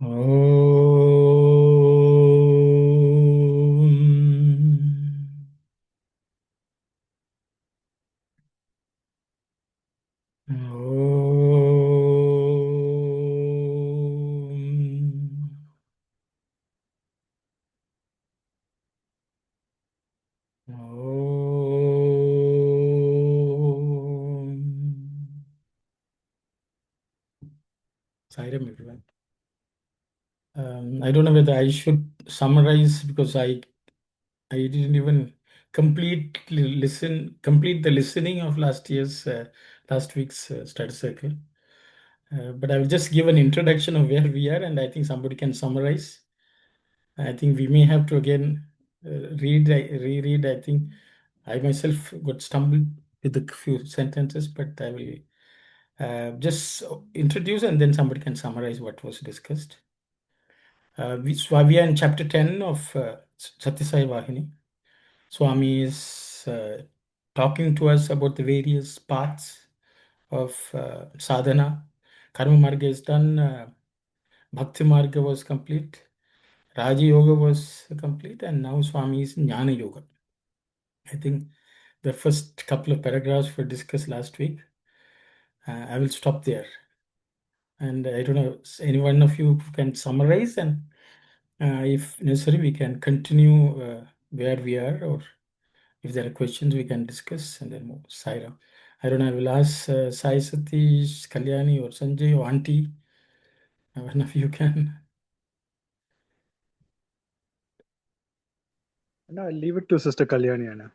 Om. Om. Om. Sairam, everyone. I don't know whether I should summarize because I didn't even complete the listening of last week's study circle. But I will just give an introduction of where we are, and I think somebody can summarize. I think we may have to again reread. I think I myself got stumbled with a few sentences, but I will just introduce and then somebody can summarize what was discussed. We are in chapter 10 of Sathya Sai Vahini. Swami is talking to us about the various paths of sadhana. Karma Marga is done, Bhakti Marga was complete, Raja Yoga was complete, and now Swami is Jnana Yoga. I think the first couple of paragraphs were discussed last week. I will stop there. And I don't know, any one of you can summarize, and if necessary, we can continue where we are, or if there are questions, we can discuss and then move. Saira. I don't know, I will ask Sai Satish, Kalyani, or Sanjay, or Auntie. One of you can. No, I'll leave it to Sister Kalyani, Anna.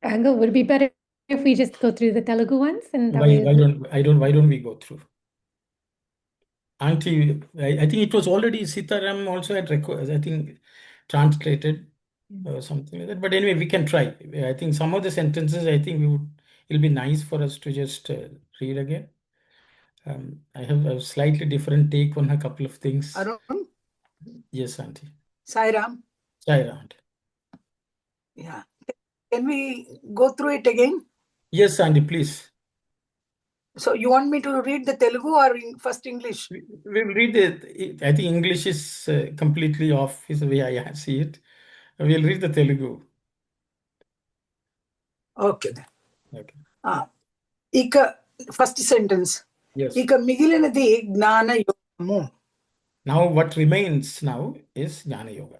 Angle, would it be better if we just go through the Telugu ones and that Why way don't we go through? Auntie, I think it was already Sitaram also had I think translated or something like that. But anyway, we can try. I think some of the sentences, I think it'll be nice for us to just read again. I have a slightly different take on a couple of things. Arun? Yes, Auntie. Sairam? Saira, Auntie. Yeah. Can we go through it again? Yes, Auntie, please. So you want me to read the Telugu or first English? We'll read it. I think English is completely off, is the way I see it. We'll read the Telugu. Okay then. Okay. Ika first sentence. Yes. Ika migilinadi gnana yogamu. Now what remains now is Jnana Yoga.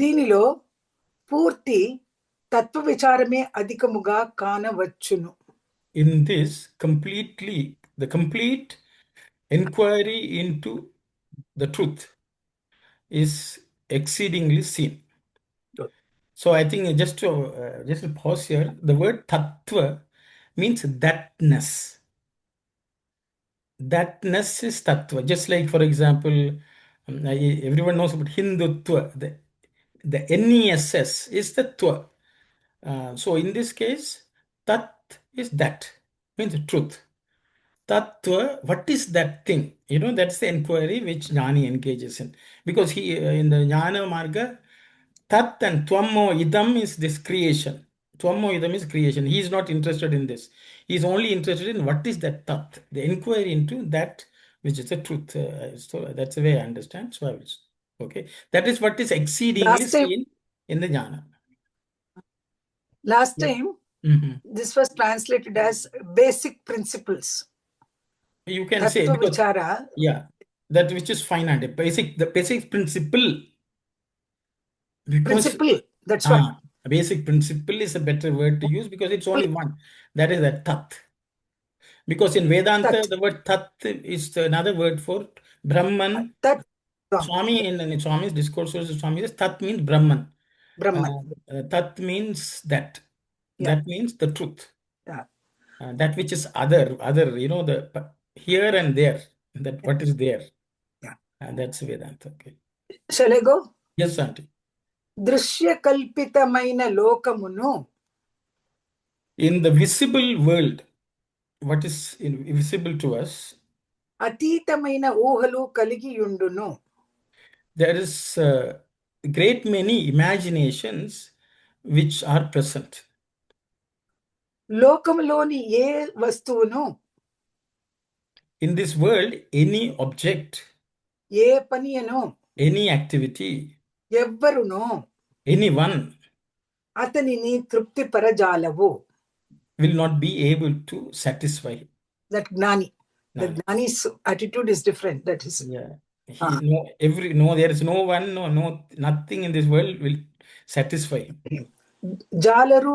దీనిలో పూర్తి తత్వ విచారమే అధికముగా కానవచ్చును. In this, the complete inquiry into the truth is exceedingly seen. Good. So I think just to pause here, the word tattva means thatness. Thatness is tattva. Just like, for example, everyone knows about Hindutva. The NESS is tattva. So in this case, tat is that, means truth. Tattva, what is that thing? That's the inquiry which Jnani engages in. Because he, in the Jnana Marga, tat and twammo idam is this creation. Twammo idam is creation. He is not interested in this. He is only interested in what is that tat, the inquiry into that which is the truth. So that's the way I understand. So I will, okay. That is what is exceedingly seen in the Jnana. Last time, this was translated as basic principles. You can say, because, yeah, that which is fine and the basic principle. Because, principle, that's what. Basic principle is a better word to use because it's only one. That is that tat. Because in Vedanta, the word tat is another word for Brahman. Swami, in Swami's discourses, Swami says tat means Brahman. Brahman. Tat means that. Yeah. That means the truth. Yeah. That which is other, the here and there, that what is there. Yeah. That's Vedanta. Okay. Shall I go? Yes, Auntie. Drishya kalpitamaina lokamunu. In the visible world, what is invisible to us? Atitamaina uhalu kaligiyundunu. There is a great many imaginations which are present. లోకములోని ఏ వస్తువును, in this world, any object, A పనియను, any activity, ఎవ్వరును anyone అతనిని తృప్తిపరజాలవు. will not be able to satisfy him. That జ్ఞాని. The Gnani. gnani's attitude is different. That is, Yeah. There is no one, nothing in this world will satisfy him. జాలరు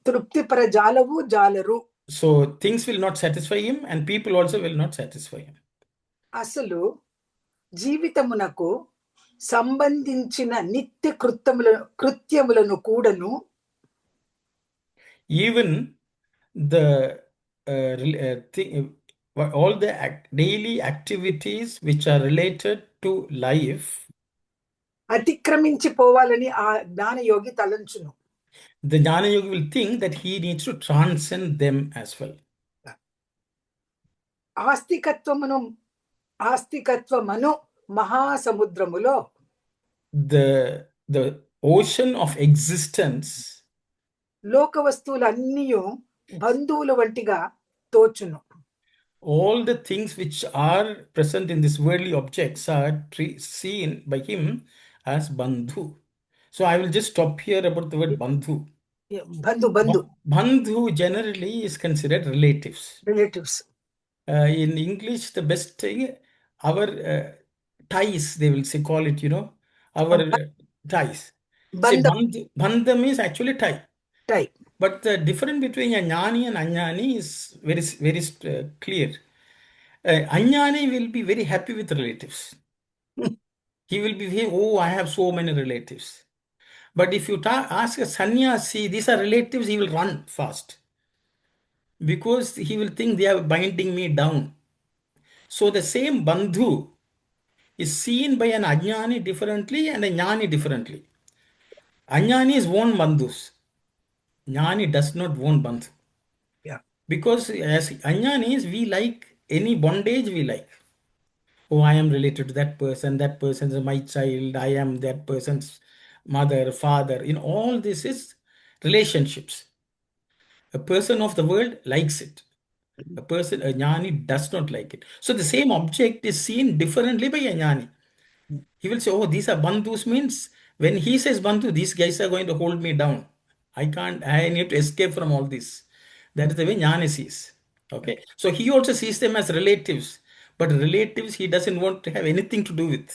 తృప్తిపరజాలవు జాలరు. So things will not satisfy him and people also will not satisfy him. అసలు జీవితమునకు సంబంధించిన నిత్య కృత్యములను కూడాను Even the all the daily activities which are related to life అతిక్రమించిపోవాలని ఆ జ్ఞానయోగి తలంచును. the Jnana Yogi will think that he needs to transcend them as well. ఆస్తికత్వమను మహాసముద్రములో The ocean of existence, లోక వస్తువులన్నీ బంధువుల వంటిగా తోచును. all the things which are present in this worldly objects are seen by him as bandhu. So I will just stop here about the word bandhu. Bandhu Bandhu generally is considered relatives. Relatives. In English, the best thing, our ties, they will say, call it, our ties. Say, bandham is actually tie. Tie. But the difference between a jnani and ajnani is very, very clear. Ajnani will be very happy with relatives. He will be saying, oh, I have so many relatives. But if you ask a sannyasi, these are relatives, he will run fast. Because he will think they are binding me down. So the same bandhu is seen by an ajnani differently and a jnani differently. Ajnanis own bandhus. Jnani does not own bandhu. Yeah. Because as ajnanis, we like any bondage we like. Oh, I am related to that person is my child, I am that person's mother, father. All this is relationships. A person of the world likes it. A jnani does not like it. So the same object is seen differently by a jnani. He will say, oh, these are bandhus, means when he says bandhu, these guys are going to hold me down. I need to escape from all this. That is the way jnani sees. Okay. So he also sees them as relatives, but relatives he doesn't want to have anything to do with.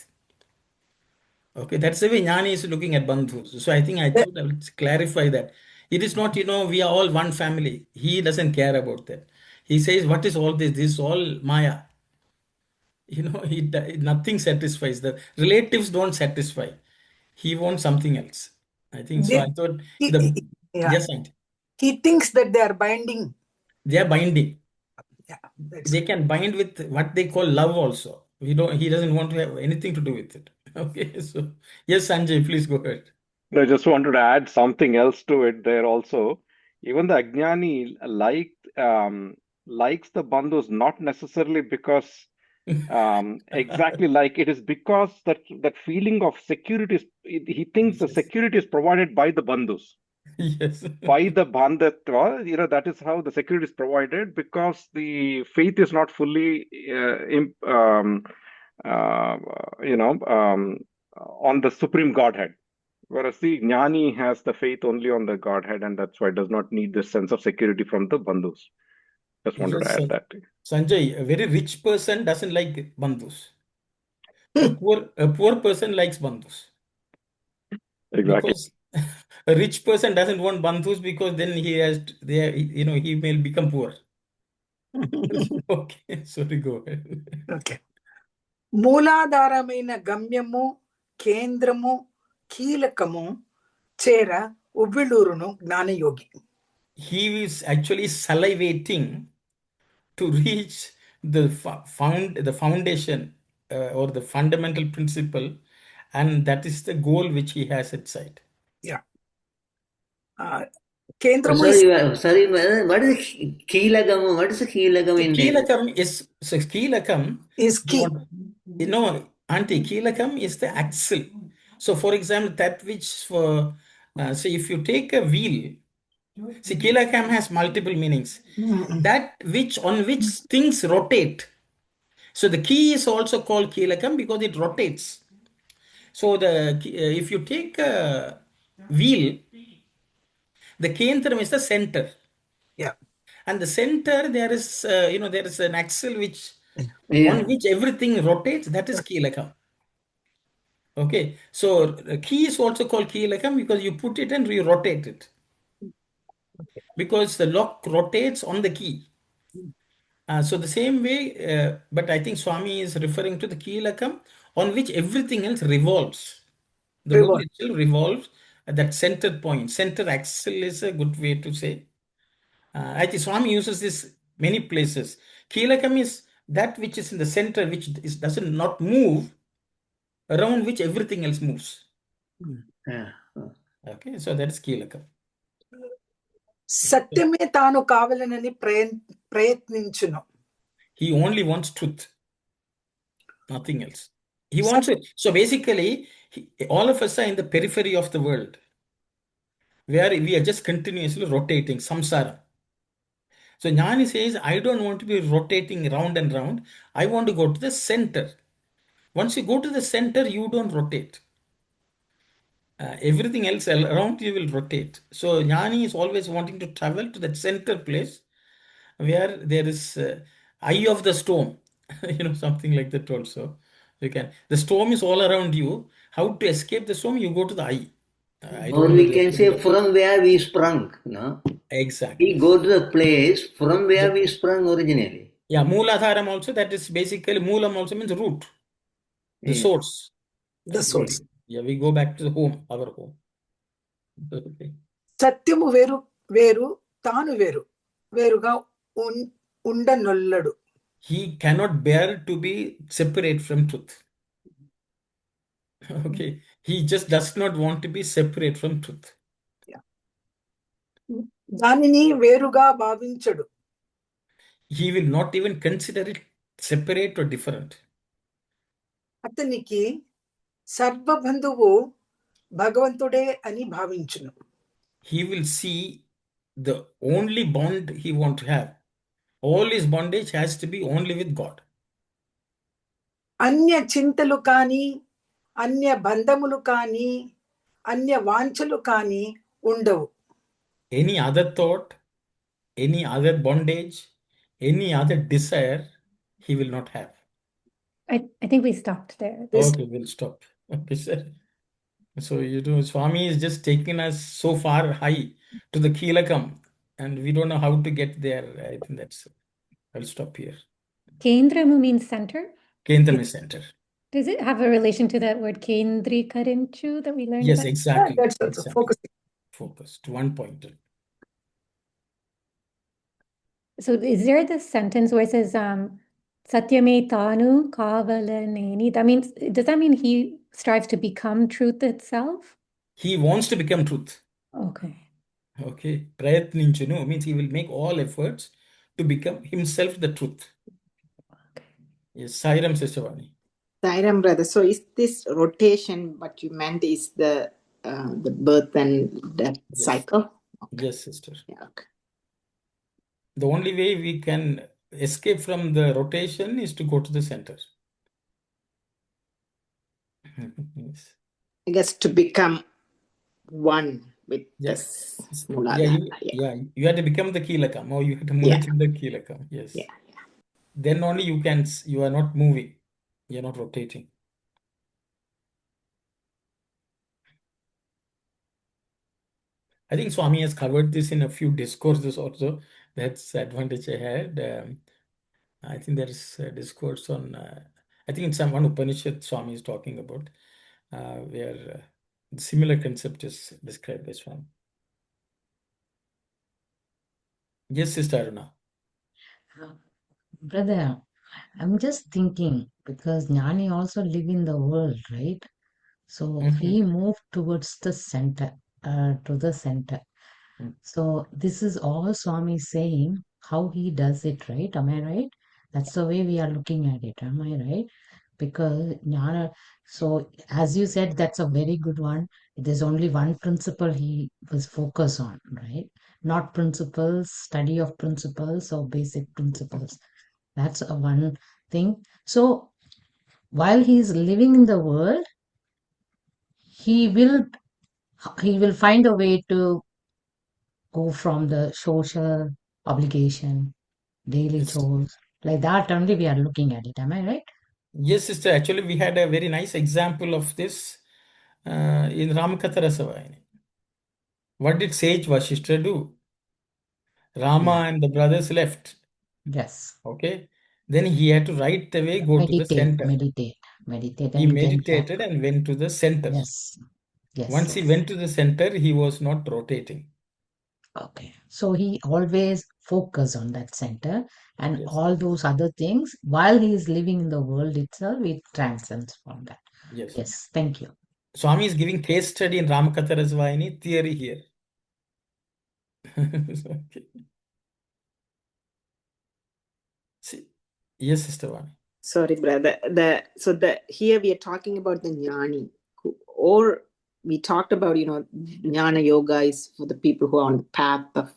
Okay. That's the way jnani is looking at bandhus. So I think I thought I will clarify that. It is not, we are all one family. He doesn't care about that. He says, what is all this? This is all Maya. Nothing satisfies. The relatives don't satisfy. He wants something else. I think so. I thought yes, aunty. He thinks that they are binding. They are binding. Yeah, they can bind with what they call love also. He doesn't want to have anything to do with it. Okay. So yes, Sanjay, please go ahead. I just wanted to add something else to it there also. Even the Ajnani likes the bandhus not necessarily because exactly like it is because that feeling of security he thinks the security is provided by the bandhus. Yes. By the bandhatva, that is how the security is provided, because the faith is not fully on the supreme Godhead. Whereas the jnani has the faith only on the Godhead, and that's why it does not need this sense of security from the bandhus. Just wanted to add that. Sanjay, a very rich person doesn't like bandhus. A poor person likes bandhus. Exactly. Because a rich person doesn't want bandhus because then he may become poor. Okay, sorry, go ahead. Okay. మూలాధారమైన గమ్యము కేంద్రము కీలకము చేర ఉవ్విళూరును జ్ఞానయోగి. He is actually salivating to reach the foundation or the fundamental principle, and that is the goal which he has at sight. Yeah. Kendram sorry, what is Keelagam? What is Keelagam in Keelakam Keelakam is key. Auntie, Keelakam is the axle. So, for example, that which say if you take a wheel See, Kilakam has multiple meanings. That on which things rotate. So the key is also called Kilakam because it rotates. So if you take a wheel, the Kendram is the center. Yeah. And the center, there is there is an axle which Yeah. on which everything rotates. That is Kilakam. Okay, so key is also called Kilakam because you put it and you rotate it. Because the lock rotates on the key. So the same way, but I think Swami is referring to the Kilakam on which everything else revolves. The whole Revolve. itself revolves at that center point. Center axle is a good way to say. I think Swami uses this many places. Kilakam is that which is in the center, which doesn't not move, around which everything else moves. Yeah. Okay, so that's Kilakam. సత్యమే తాను కావాలనని ప్రయత్నించును. He only wants truth, nothing else. He wants it. So basically, all of us are in the periphery of the world, where we are just continuously rotating, samsara. So Jnani says, I don't want to be rotating round and round. I want to go to the center. Once you go to the center, you don't rotate. Everything else around you will rotate. So Jnani is always wanting to travel to that center place where there is eye of the storm, something like that also. The storm is all around you. How to escape the storm? You go to the eye. I Or don't know we can say from where we sprung, no? Exactly. We go to the place from where we sprung originally. Yeah, Mooladharam also, that is basically, Moolam also means root, the source. The source. Yeah, we go back to the home, our home. Okay. సత్యము వేరు వేరు తాను వేరు వేరుగా ఉండనొల్లడు. He cannot bear to be separate from truth. Okay, he just does not want to be separate from truth. దానిని వేరుగా భావించడు. He will not even consider it separate or different. అతనికి సర్వబంధువు భగవంతుడే అని భావించును. He will see the only bond he want to have. All his bondage has to be only with God. అన్య చింతలు కానీ అన్య బంధములు కానీ అన్య వాంఛలు కానీ ఉండవు. Any other thought, any other bondage, any other desire, he will not have. I think we stopped there. Okay, we'll stop. Okay, sir. So, Swami is just taking us so far high to the Kilakam, and we don't know how to get there. I think I'll stop here. Kendramu means center. Kendram is center. Does it have a relation to that word Kendrikarinchu that we learned Yes, about? exactly. That's also Exactly. focusing. Focused. One point. So is there this sentence where it says Satyame Tanu Kavalaneni? Does that mean he strives to become truth itself? He wants to become truth. Okay. Okay. Prayatninchanu means he will make all efforts to become himself the truth. Okay. Yes, Sairam Seshavani. Sairam, brother. So is this rotation what you meant is the birth and death cycle? Okay. Yes, sister. Yeah, okay. The only way we can escape from the rotation is to go to the center. Yes. I guess to become one with Yes. this Mooladhara. You have to become the Kilakam, or you have to merge in the Kilakam. Yes. Yeah. Then only you are not moving, you are not rotating. I think Swami has covered this in a few discourses also. That's the advantage I had. I think there is a discourse on, I think in some one Upanishad Swami is talking about, where the similar concept is described by Swami. Yes, Sister Aruna. Brother, I'm just thinking because Jnani also live in the world, right? So he moved towards the center, to the center. So this is all Swami saying how he does it, right? Am I right? That's the way we are looking at it. Am I right? Because Jnana, so as you said, that's a very good one. There's only one principle he was focused on, right? Not principles, study of principles or basic principles. That's a one thing. So while he's living in the world, he will find a way to go from the social obligation, daily Yes. chores, like that only we are looking at it. Am I right? Yes, sister. Actually, we had a very nice example of this in Ramakatha Rasavayani. What did Sage Vashishta do? Rama Yeah. and the brothers left. Yes. Okay. Then he had to right away go to the center. Meditate, He and get back. meditated and went to the center. Yes. Yes. Once he Yes. went to the center, he was not rotating. Okay. So he always focus on that center and Yes. all those other things while he is living in the world itself, it transcends from that. Yes. Yes. Thank you. Swami is giving case study in Ramakatha Rasavayani theory here. Okay. See, yes, Sister Vani. Sorry, brother. Here we are talking about the jnani, or we talked about, jnana yoga is for the people who are on the path of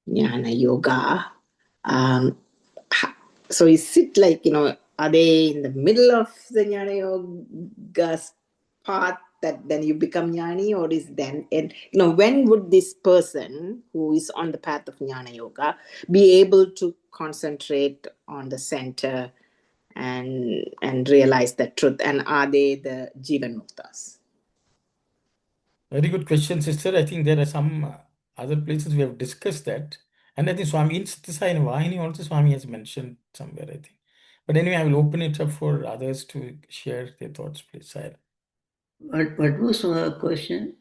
jnana yoga. So is it like, are they in the middle of the jnana yoga path that then you become jnani, or is then, and when would this person who is on the path of jnana yoga be able to concentrate on the center and realize the truth, and are they the Jivan Muktas? Very good question, sister. I think there are some other places we have discussed that. And I think Swami in Sathya Sai Vahini also Swami has mentioned somewhere, I think. But anyway, I will open it up for others to share their thoughts, please. Sir. What was her question?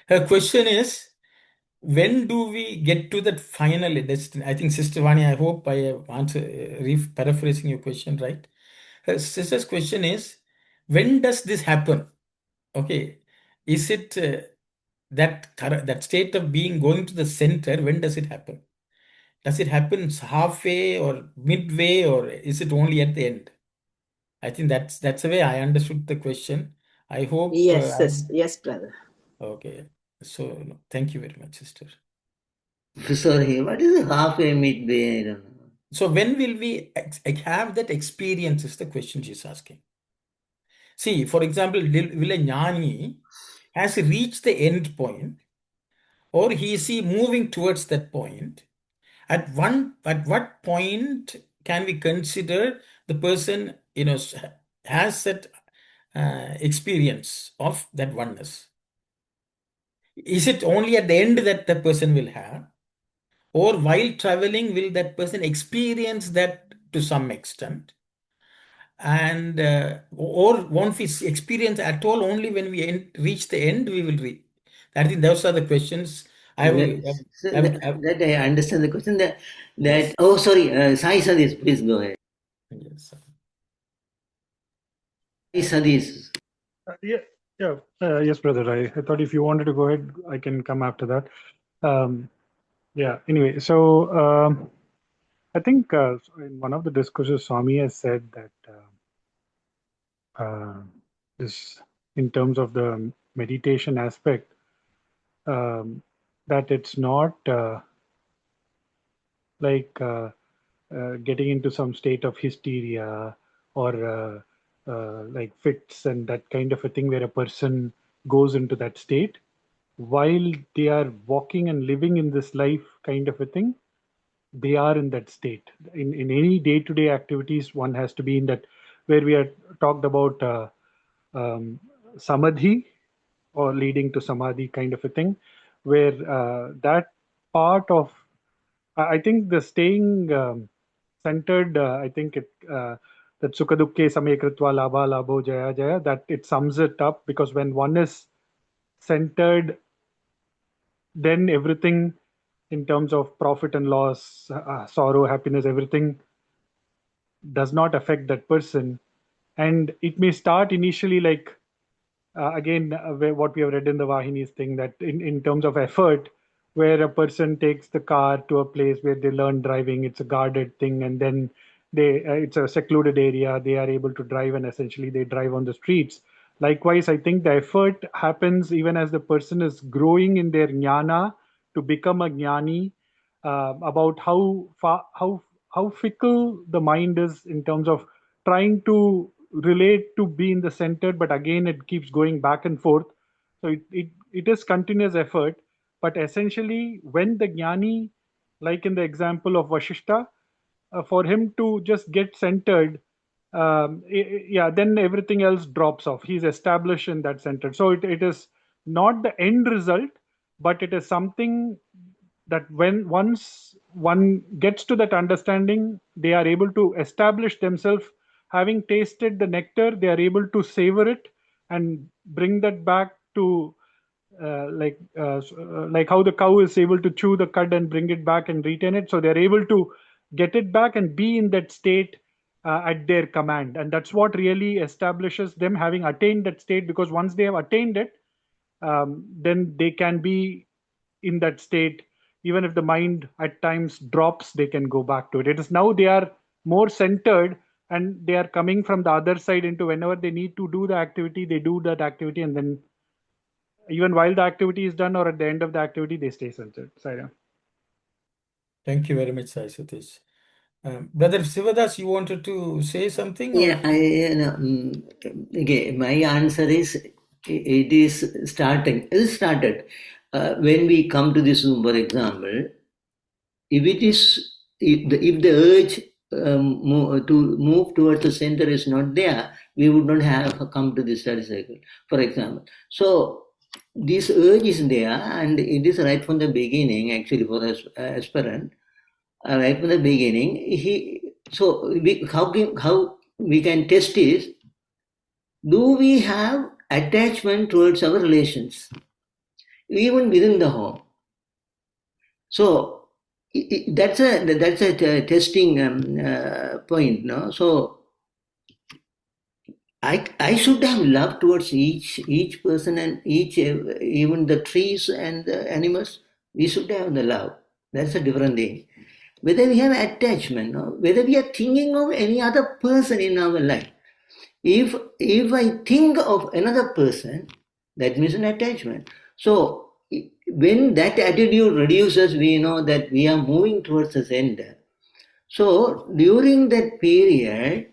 Her question is, when do we get to that final destination? I think, Sister Vani, I hope I have answered, paraphrasing your question right. Her sister's question is, when does this happen? Okay, is it that state of being going to the center? When does it happen? Does it happen halfway or midway, or is it only at the end? I think that's the way I understood the question. I hope. Yes, brother. Okay. So thank you very much, sister. Sorry, what is halfway, midway? I don't know. So when will we have that experience is the question she's asking. See, for example, will a jnani has reached the end point, or is he moving towards that point? At what point can we consider the person has that experience of that oneness? Is it only at the end that the person will have? Or while traveling, will that person experience that to some extent? And or won't we experience at all? Only when we reach the end, we will reach. I think those are the questions. That I understand the question. That oh, sorry, Sai Sadis, please go ahead. Yes. Sai Sadis. Yes, brother. I thought if you wanted to go ahead, I can come after that. Anyway, so I think in one of the discourses, Swami has said that this, in terms of the meditation aspect, that it's not like getting into some state of hysteria or like fits and that kind of a thing where a person goes into that state while they are walking and living in this life kind of a thing. They are in that state. In any day-to-day activities, one has to be in that, where we are talked about samadhi or leading to samadhi kind of a thing, where that part of, I think the staying centered, I think that sukha dukkhe same kritva labha labho jaya jaya, that it sums it up, because when one is centered, then everything in terms of profit and loss, sorrow, happiness, everything does not affect that person. And it may start initially like, again, what we have read in the Vahini's thing, that in terms of effort, where a person takes the car to a place where they learn driving, it's a guarded thing, and then it's a secluded area, they are able to drive, and essentially they drive on the streets. Likewise, I think the effort happens even as the person is growing in their jnana to become a jnani, about how fickle the mind is in terms of trying to relate to be in the center, but again it keeps going back and forth. So it is continuous effort, but essentially when the jnani, like in the example of Vashishta, for him to just get centered, yeah, then everything else drops off. He's established in that center. So it is not the end result, but it is something that when once one gets to that understanding, they are able to establish themselves. Having tasted the nectar, they are able to savor it and bring that back to like how the cow is able to chew the cud and bring it back and retain it. So they're able to get it back and be in that state at their command, and that's what really establishes them having attained that state. Because once they have attained it, then they can be in that state. Even if the mind at times drops, they can go back to it. It is now they are more centered, and they are coming from the other side into whenever they need to do the activity, they do that activity, and then even while the activity is done or at the end of the activity, they stay centered. Saira. Thank you very much, Sai Satish. Brother Sivadas, you wanted to say something? Or? Yeah, okay, my answer is it is starting. It is started. When we come to this Zoom, for example, if the urge to move towards the center is not there, we would not have come to this study cycle, for example. So this urge is there, and it is right from the beginning, actually, for us aspirant, right from the beginning. How we can test is, do we have attachment towards our relations, even within the home? So that's a testing point, no? So I should have love towards each person and even the trees and the animals. We should have the love. That's a different thing. Whether we have attachment, no? Whether we are thinking of any other person in our life. If I think of another person, that means an attachment. So when that attitude reduces, we know that we are moving towards the center. So during that period,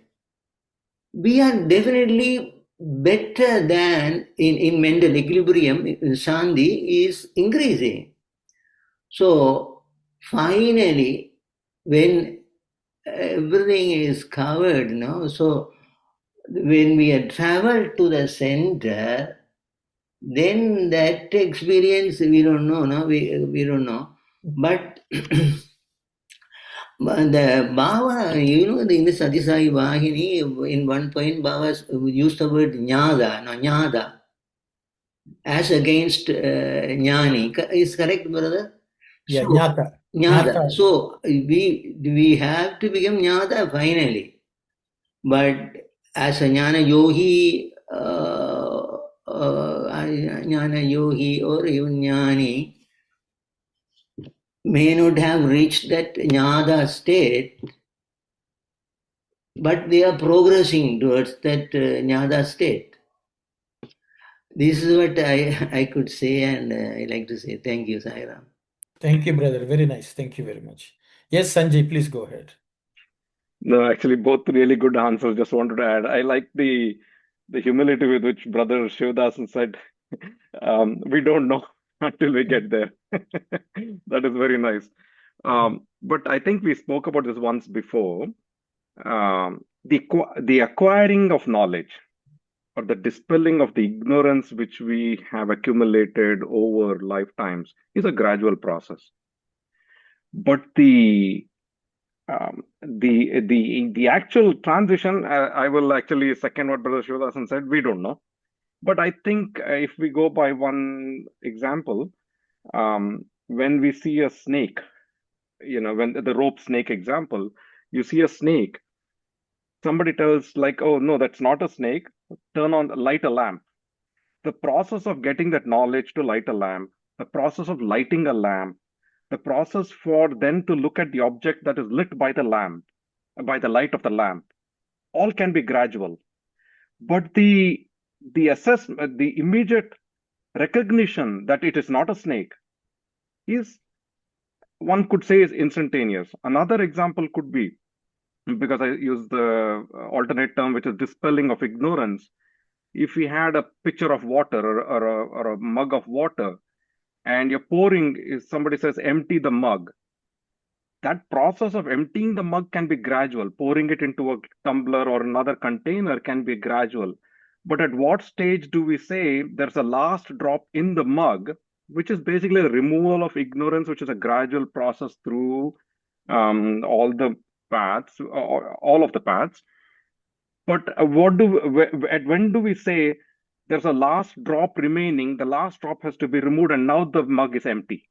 we are definitely better than in mental equilibrium. Shanti is increasing. So finally, when everything is covered, no, so when we have traveled to the center, then that experience we don't know, no, we don't know. But the Bhava, in the Sathya Sai Vahini, in one point, Bhava used the word Jnada, as against Jnani. Is correct, brother? Yeah, so, Jnata. Jnata. So we have to become Jnata finally. But as a Jnana Yogi, Jnana Yogi or even Jnani may not have reached that Jnada state, but they are progressing towards that Jnada state. This is what I could say, and I like to say thank you, Sairam. Thank you, brother. Very nice. Thank you very much. Yes, Sanjay, please go ahead. No, actually, both really good answers. Just wanted to add, I like the humility with which Brother Shivdasan said, "We don't know until we get there." That is very nice. But I think we spoke about this once before. The acquiring of knowledge, or the dispelling of the ignorance which we have accumulated over lifetimes, is a gradual process. But the actual transition, I will actually second what Brother Shivadasan said. We don't know, but I think if we go by one example, when we see a snake, when the rope snake example, you see a snake, somebody tells like, "Oh no, that's not a snake. Light a lamp." The process of getting that knowledge to light a lamp, the process of lighting a lamp, the process for then to look at the object that is lit by the lamp, by the light of the lamp, all can be gradual. But the the assessment, the immediate recognition that it is not a snake is, one could say, is instantaneous. Another example could be, because I use the alternate term, which is dispelling of ignorance. If we had a pitcher of water or a mug of water, and you're pouring, if somebody says empty the mug, that process of emptying the mug can be gradual. Pouring it into a tumbler or another container can be gradual. But at what stage do we say there's a last drop in the mug, which is basically a removal of ignorance, which is a gradual process through all the paths, all of the paths. But when do we say there's a last drop remaining? The last drop has to be removed, and now the mug is empty,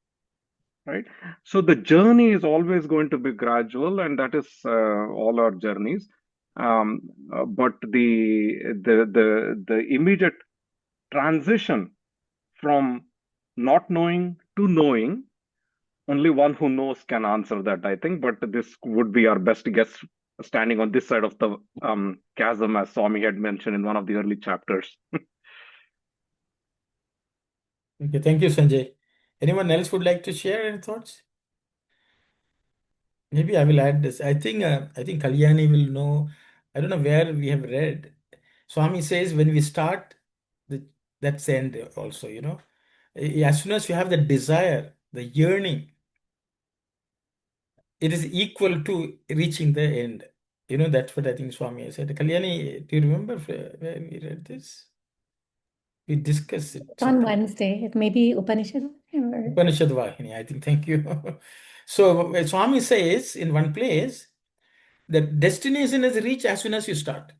right? So the journey is always going to be gradual, and that is all our journeys. But the immediate transition from not knowing to knowing, only one who knows can answer that, I think. But this would be our best guess standing on this side of the chasm, as Swami had mentioned in one of the early chapters. Okay, thank you, Sanjay. Anyone else would like to share any thoughts? Maybe I will add this. I think Kalyani will know. I don't know where we have read. Swami says when we start, that's the end also, you know. As soon as you have the desire, the yearning, it is equal to reaching the end. You know, that's what I think Swami has said. Kalyani, do you remember where we read this? We discussed it. It's on Wednesday. It may be Upanishad or Upanishad Vahini, I think. Thank you. So Swami says in one place, the destination is reached as soon as you start.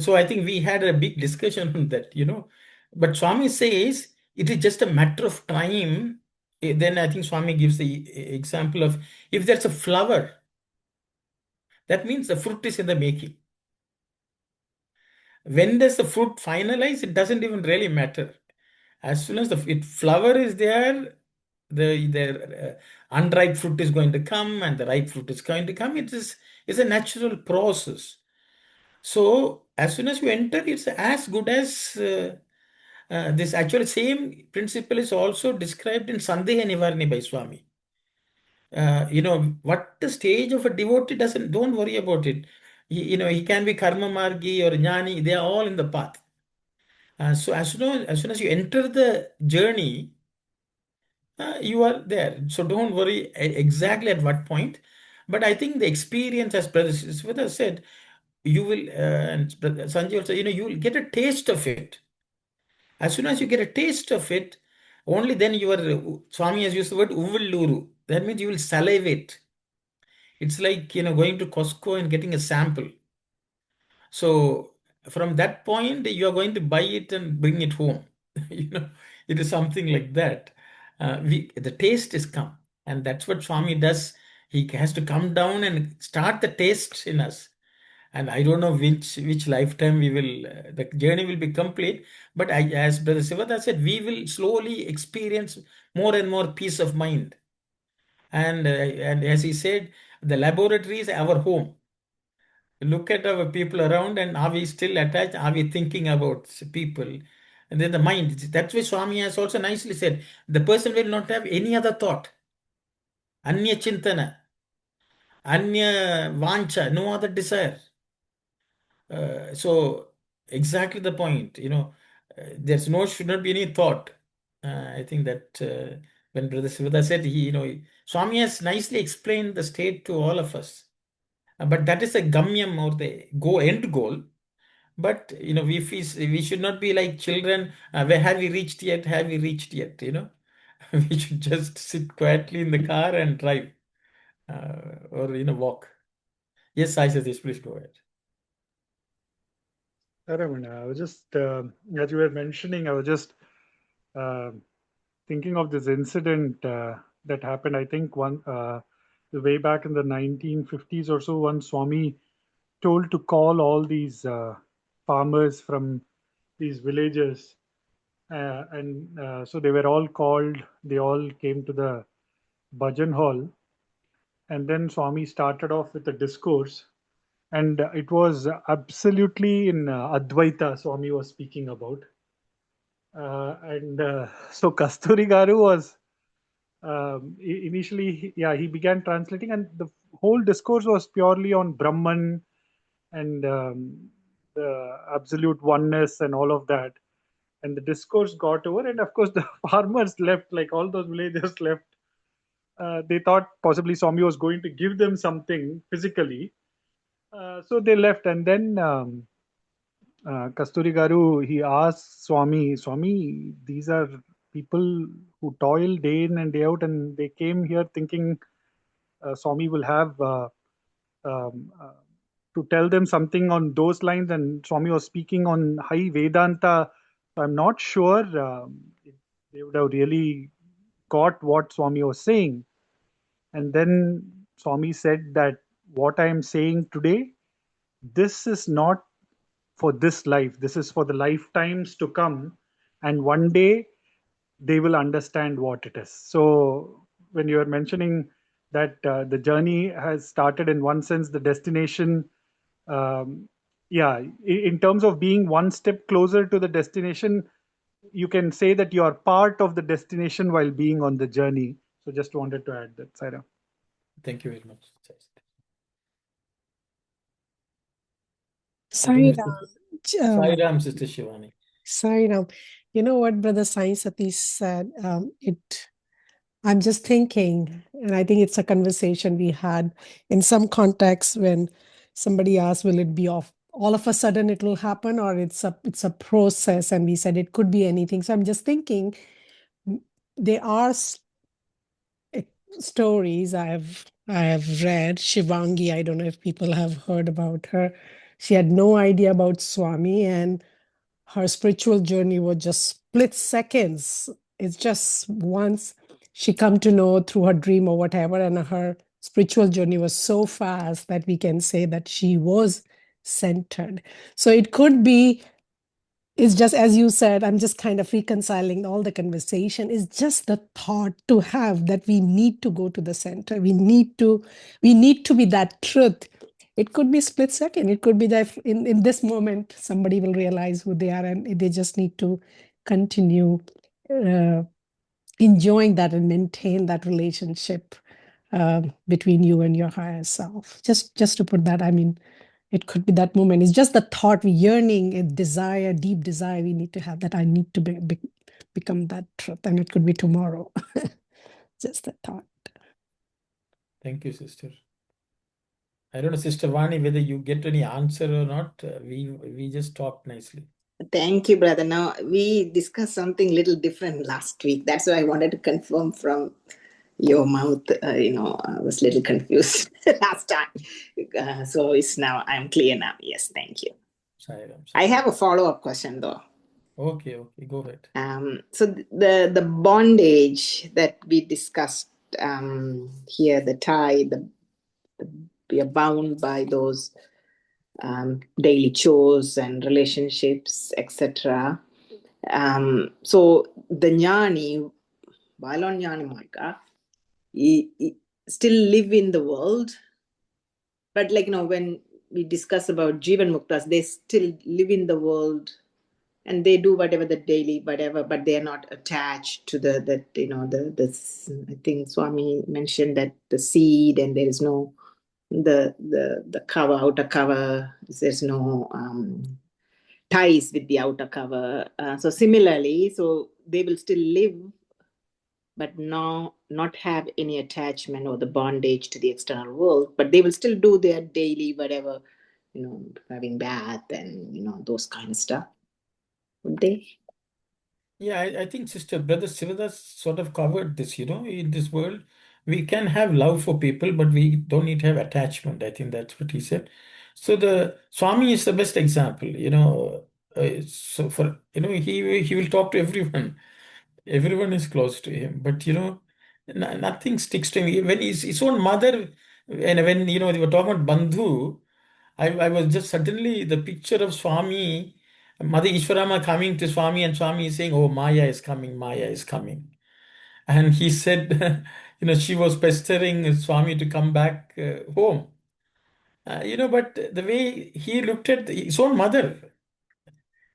So I think we had a big discussion on that, you know. But Swami says it is just a matter of time. Then I think Swami gives the example of if there's a flower, that means the fruit is in the making. When does the fruit finalize? It doesn't even really matter. As soon as the flower is there, the unripe fruit is going to come and the ripe fruit is going to come. It's a natural process. So as soon as you enter, it's as good as this. Actually, same principle is also described in Sandeha Nivarni by Swami. You know, what the stage of a devotee don't worry about it. You know, he can be karma margi or jnani, they are all in the path. So as soon as you enter the journey, you are there. So don't worry exactly at what point. But I think the experience, as Brother Sveta said, you will, and Brother Sanjay also, you know, you will get a taste of it. As soon as you get a taste of it, only then you are, Swami has used the word uvalluru. That means you will salivate. It's like, you know, going to Costco and getting a sample. So from that point, you are going to buy it and bring it home. You know, it is something like that. The taste is come, and that's what Swami does. He has to come down and start the taste in us. And I don't know which lifetime we will. The journey will be complete. But as Brother Sivada said, we will slowly experience more and more peace of mind. And as he said, the laboratory is our home. Look at our people around, and are we still attached? Are we thinking about people? And then the mind. That's why Swami has also nicely said the person will not have any other thought. Anya chintana, anya vancha, no other desire. So exactly the point. You know, should not be any thought. I think that when Brother Sivada said, Swami has nicely explained the state to all of us. But that is a gamyam or the end goal. But you know, we should not be like children. Where have we reached yet? Have we reached yet? You know, we should just sit quietly in the car and drive, or walk. Yes, Sai Satish, please go ahead. I was just, as you were mentioning, I was just thinking of this incident that happened. I think way back in the 1950s or so, one Swami told to call all these farmers from these villages, and so they were all called. They all came to the bhajan hall, and then Swami started off with a discourse. And it was absolutely in Advaita Swami was speaking about. And so Kasturi Garu was initially, he began translating, and the whole discourse was purely on Brahman and the absolute oneness and all of that. And the discourse got over, and of course, the farmers left, like all those villagers left. They thought possibly Swami was going to give them something physically. So they left, and then Kasturi Garu, he asked Swami, these are people who toil day in and day out, and they came here thinking Swami will have um, uh, to tell them something on those lines, and Swami was speaking on high Vedanta. So I'm not sure if they would have really got what Swami was saying. And then Swami said that what I am saying today, this is not for this life, this is for the lifetimes to come, and one day they will understand what it is. So when you are mentioning that the journey has started, in one sense the destination, um, in terms of being one step closer to the destination, you can say that you are part of the destination while being on the journey. So just wanted to add that, Saira. Thank you very much. Sai Sai Ram, Sister Shivani. Sai Ram. You know what Brother Sai Satish said? I'm just thinking, and I think it's a conversation we had in some context when somebody asked, will it be off? All of a sudden it will happen, or it's a process, and we said it could be anything. So I'm just thinking there are stories I have read. Shivangi, I don't know if people have heard about her. She had no idea about Swami, and her spiritual journey was just split seconds. It's just once she come to know through her dream or whatever, and her spiritual journey was so fast that we can say that she was centered. So it could be, it's just as you said, I'm just kind of reconciling all the conversation. It's just the thought to have that we need to go to the center. We need to be that truth. It could be split second. It could be that in this moment, somebody will realize who they are, and they just need to continue enjoying that and maintain that relationship between you and your higher self. Just to put that, I mean, it could be that moment. It's just the thought, we yearning, a desire, deep desire we need to have, that I need to become that truth. And it could be tomorrow. Just a thought. Thank you, sister. I don't know, Sister Vani, whether you get any answer or not. We just talked nicely. Thank you, brother. Now, we discussed something little different last week. That's why I wanted to confirm from your mouth. I was a little confused last time. So it's now, I'm clear now. Yes, thank you. Sorry. I have a follow-up question, though. Okay, go ahead. So the bondage that we discussed here, the tie, we are bound by those daily chores and relationships, etc. So the jnani, Balon jnani Marka, he still live in the world, but when we discuss about Jivan Muktas, they still live in the world and they do whatever the daily whatever, but they are not attached to the I think Swami mentioned that the seed, and there is no the cover, outer cover, there's no ties with the outer cover. So similarly, so they will still live, but not have any attachment or the bondage to the external world, but they will still do their daily whatever, having bath and those kind of stuff. Would they? Yeah, I think Brother Sivadas sort of covered this, in this world, we can have love for people, but we don't need to have attachment. I think that's what he said. So the Swami is the best example, so for, he will talk to everyone. Everyone is close to him, but, nothing sticks to him. When his own mother, and when, they were talking about Bandhu, I was just suddenly the picture of Swami, Mother Ishwarama coming to Swami, and Swami is saying, "Oh, Maya is coming, Maya is coming." And he said, she was pestering Swami to come back home. But the way he looked at his own mother,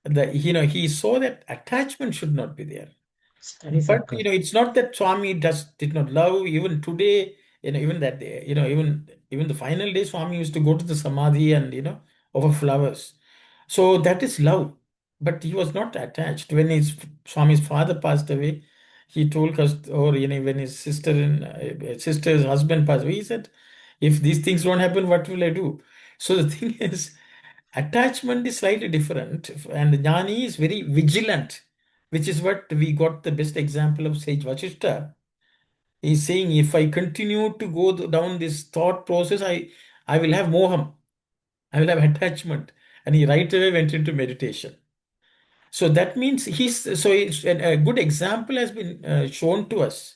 he saw that attachment should not be there. Study But circle. it's not that Swami did not love. Even today, even that day, even the final day, Swami used to go to the samadhi and offer flowers. So that is love. But he was not attached. When his Swami's father passed away, he told us, or when his sister's husband passed away, he said, "If these things don't happen, what will I do?" So the thing is, attachment is slightly different, and Jnani is very vigilant, which is what we got the best example of Sage Vashishta. He's saying, if I continue to go down this thought process, I will have moham, I will have attachment. And he right away went into meditation. So that means a good example has been shown to us.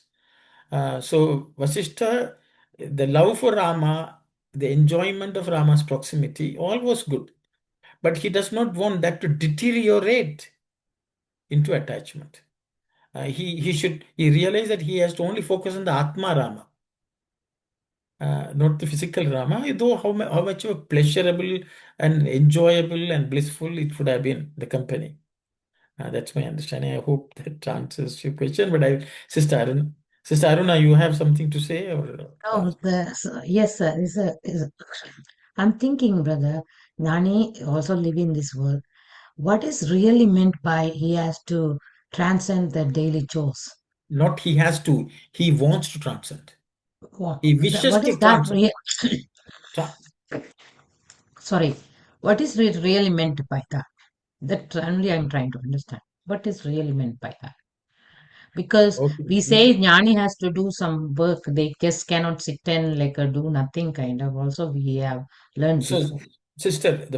So Vasishta, the love for Rama, the enjoyment of Rama's proximity, all was good. But he does not want that to deteriorate into attachment. He realized that he has to only focus on the Atma Rama, not the physical Rama, though how much of a pleasurable and enjoyable and blissful it would have been, the company. That's my understanding. I hope that answers your question. But Sister Aruna, you have something to say? Or Oh, yes, sir. I'm thinking, brother, Nani also live in this world. What is really meant by he has to transcend the daily chores? not he has to, he wants to transcend. He wishes What to is that transcend. Sorry, what is really meant by that? That only I'm trying to understand. What is really meant by that? Because we Okay. say Jnani has to do some work, they just cannot sit and like do nothing kind of. Also, we have learned So, before. sister, I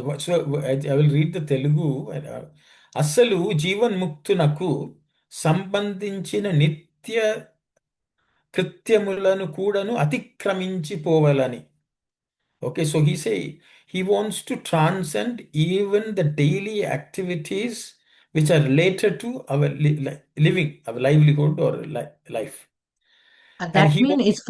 will read the Telugu. అసలు జీవన్ముక్తునకు సంబంధించిన నిత్య కృత్యములను కూడాను అతిక్రమించి పోవాలని. Okay, so he wants to transcend even the daily activities which are related to our living, our livelihood or life. And That he means wants, it's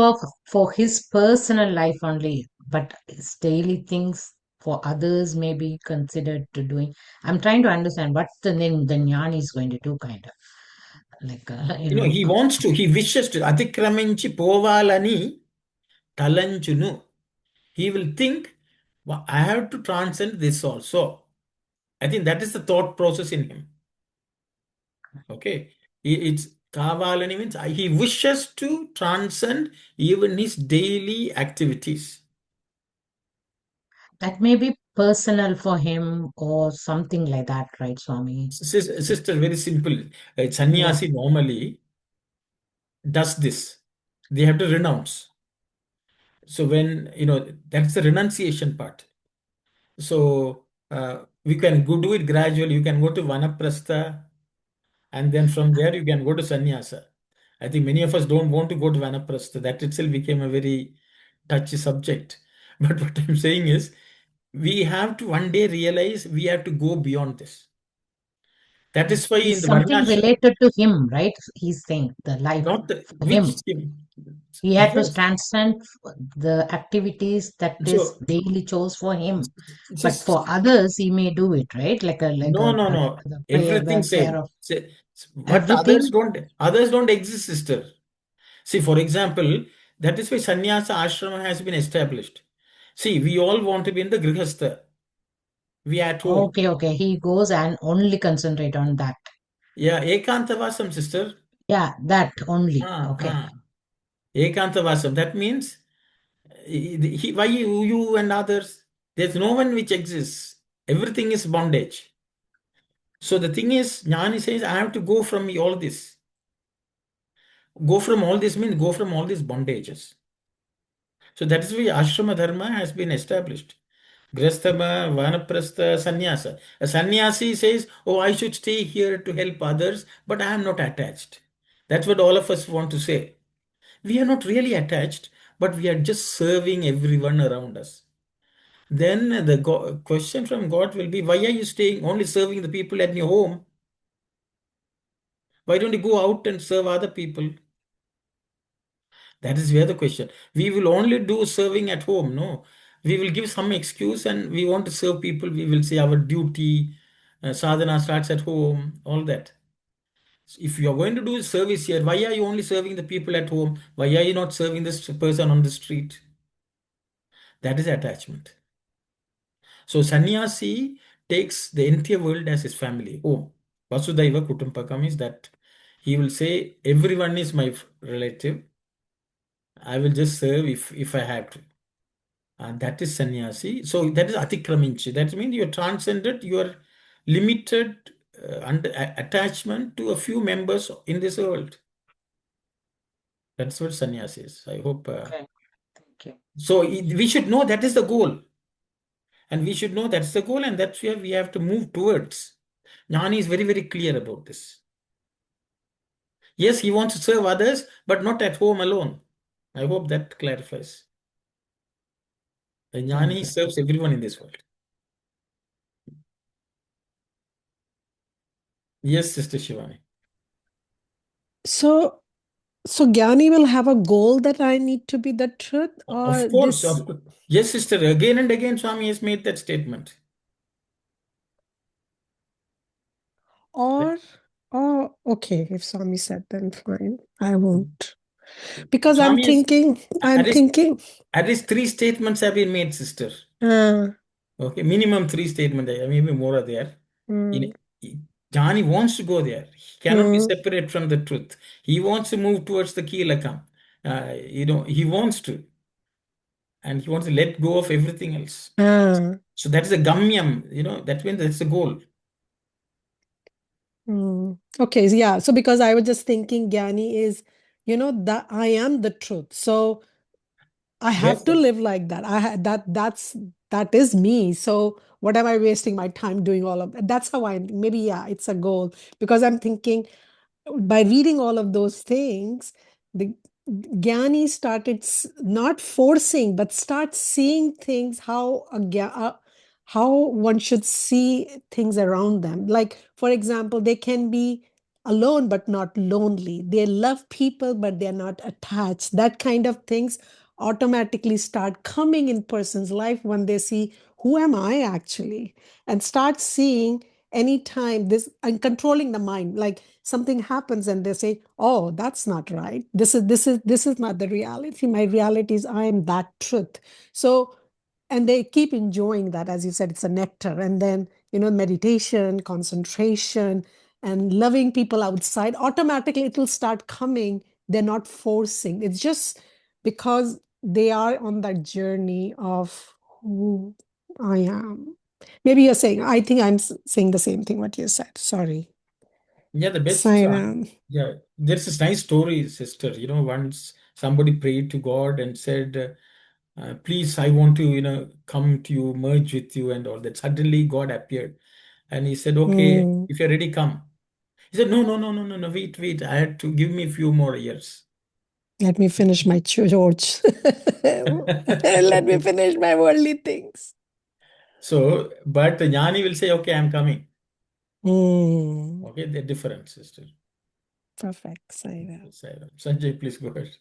for his personal life only, but his daily things for others may be considered to doing. I'm trying to understand what's the Jnani is going to do, kind of like he wishes to అతిక్రమించి పోవాలని talanchunu. He will think, "Well, I have to transcend this also." I think that is the thought process in him. Okay. It's kavalani means he wishes to transcend even his daily activities. that may be personal for him or something like that, right, Swami? Sister, very simple. A Yeah. sannyasi normally does this. They have to renounce. So when, that's the renunciation part. So we can do it gradually. You can go to Vanaprastha, and then from there you can go to sannyasa. I think many of us don't want to go to Vanaprastha. That itself became a very touchy subject. But what I'm saying is, we have to one day realize we have to go beyond this. That is why in It's the something Varnashram, related to him, right? He's saying the life not the for him. which thing. He had to Yes. transcend the activities that is So, daily chores for him. But just for others, he may do it, right? no. The prayer, Everything the care same. of What everything. others don't exist, sister. See, for example, that is why sannyasa ashrama has been established. See, we all want to be in the grihastha. We are at home. Okay. He goes and only concentrate on that. Yeah, ekantavasam, sister. Yeah, that only. Ah, Okay. ekantavasam. That means why you and others? There's no one which exists. Everything is bondage. So the thing is, Jnani says, I have to go from all this. Go from all this means go from all these bondages. So that is why ashrama dharma has been established. Grastama, Vanaprastha, Sannyasa. A sannyasi says, "Oh, I should stay here to help others, but I am not attached." That's what all of us want to say. We are not really attached, but we are just serving everyone around us. Then the question from God will be, why are you staying only serving the people at your home? Why don't you go out and serve other people? That is where the question. We will only do serving at home. No. we will give some excuse and we want to serve people. We will say our duty, sadhana starts at home, all that. If you are going to do service here, why are you only serving the people at home? Why are you not serving this person on the street? That is attachment. So sannyasi takes the entire world as his family. Oh, Vasudhaiva Kutumbakam is that he will say, everyone is my relative. I will just serve if I have to. And that is sannyasi. So that is atikraminchi. That means you are transcended, you are limited attachment to a few members in this world. That's what sannyasi is. I hope. Okay. Thank you. So we should know that is the goal. And we should know that's the goal, and that's where we have to move towards. Jnani is very, very clear about this. Yes, he wants to serve others, but not at home alone. I hope that clarifies. The Jnani serves everyone in this world. Yes, Sister Shivani. So Gyani will have a goal that I need to be the truth, or Of course, this, of course. Yes, sister. Again and again, Swami has made that statement. or oh, okay. If Swami said, then fine. I won't, because I'm Swami has, thinking. at least 3 statements have been made, sister. Uh, Okay, minimum 3 statements. Maybe more are there. Jnani wants to go there. He cannot be separate from the truth. He wants to move towards the Kilakam. He wants to. And he wants to let go of everything else. So that is a gamyam, that means that's the goal. Okay, yeah. So because I was just thinking Gyani is, that I am the truth. So I have to live like that. That is me. So what am I wasting my time doing all of that? That's how maybe, yeah, it's a goal, because I'm thinking by reading all of those things, the Gyani started not forcing, but start seeing things how one should see things around them. Like, for example, they can be alone but not lonely. They love people but they're not attached. That kind of things automatically start coming in person's life when they see, who am I actually? And start seeing anytime this, and controlling the mind, like something happens and they say, oh, that's not right, this is not the reality. My reality is I am that truth. So, and they keep enjoying that. As you said, it's a nectar. And then meditation, concentration, and loving people outside, automatically it will start coming. They're not forcing, it's just because they are on that journey of who I am. Maybe you're saying, I think I'm saying the same thing what you said. Sorry. Yeah, the best. Sairam. Yeah, there's this nice story, sister. Once somebody prayed to God and said, please, I want to, come to you, merge with you and all that. Suddenly God appeared and he said, okay, if you're ready, come. He said, no, no, no, no, no, no, wait. I had to give me a few more years. Let me finish my church. Let me finish my worldly things. So, but the Jnani will say, okay, I'm coming. Okay, the difference, sister. Perfect. Sairam. Sanjay, please go ahead.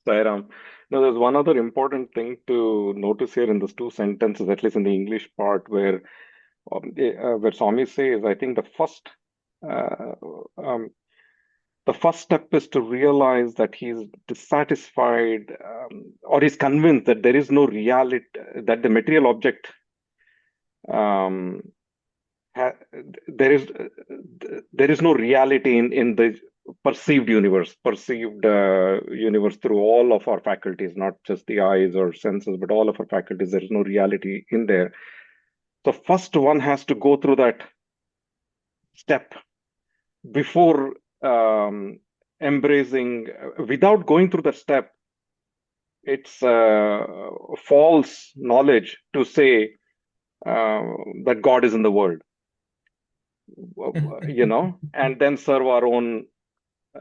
Sairam. Now, there's one other important thing to notice here in those 2 sentences, at least in the English part, where Swami says, I think the first step is to realize that he's dissatisfied, or he's convinced that there is no reality, that the material object, there is no reality in the perceived universe through all of our faculties, not just the eyes or senses, but all of our faculties. There is no reality in there. So first one has to go through that step before embracing. Without going through that step, it's false knowledge to say that God is in the world, and then serve our own,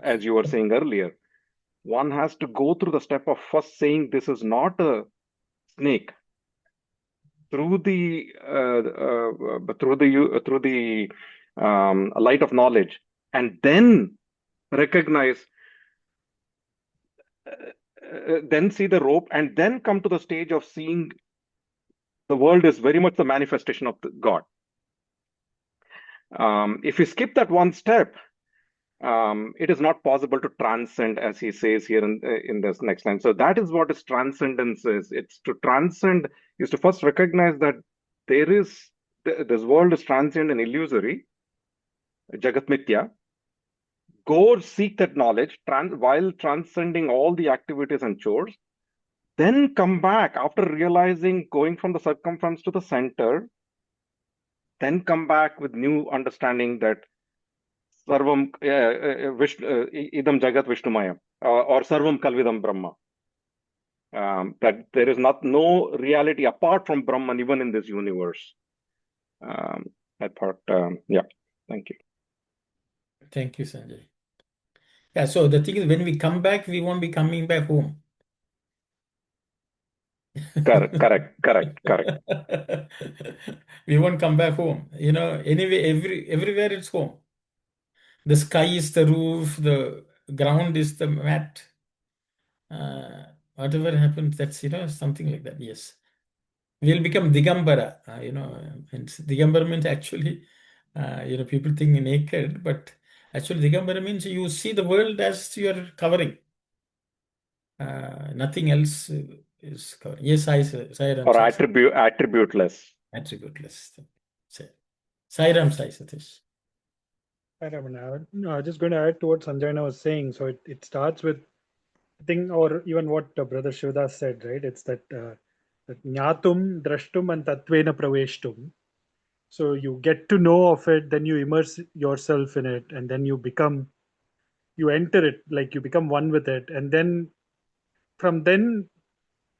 as you were saying earlier. One has to go through the step of first saying this is not a snake, through the light of knowledge, and then recognize, then see the rope, and then come to the stage of seeing the world is very much the manifestation of God. If we skip that one step, it is not possible to transcend, as he says here in this next line. So that is what is transcendence is. It's to transcend is to first recognize that this world is transient and illusory, Jagat Mithya. Go seek that knowledge while transcending all the activities and chores. Then come back after realizing, going from the circumference to the center. Then come back with new understanding that Sarvam Idam Jagat Vishnumaya or Sarvam Kalvidam Brahma. That there is no reality apart from Brahman even in this universe. I thought, yeah, thank you. Thank you, Sanjay. Yeah, so the thing is, when we come back, we won't be coming back home. Correct. We won't come back home. Anyway, everywhere it's home. The sky is the roof, the ground is the mat. Whatever happens, that's, something like that. Yes. We'll become Digambara. And Digambara means actually, people think naked, but actually Digambara means you see the world as you're covering. Nothing else is covering. Yes, Sai Ram. Or attributeless. Attributeless. Sai Ram, Sai Satish. Hi, Raman. I just going to add to what Sanjayana was saying. So it starts with, I think, or even what Brother Shivdas said, right? It's that Jnatum, Drashtum, and Tatvena Praveshtum. So you get to know of it, then you immerse yourself in it, and then you enter it, like you become one with it. And then from then,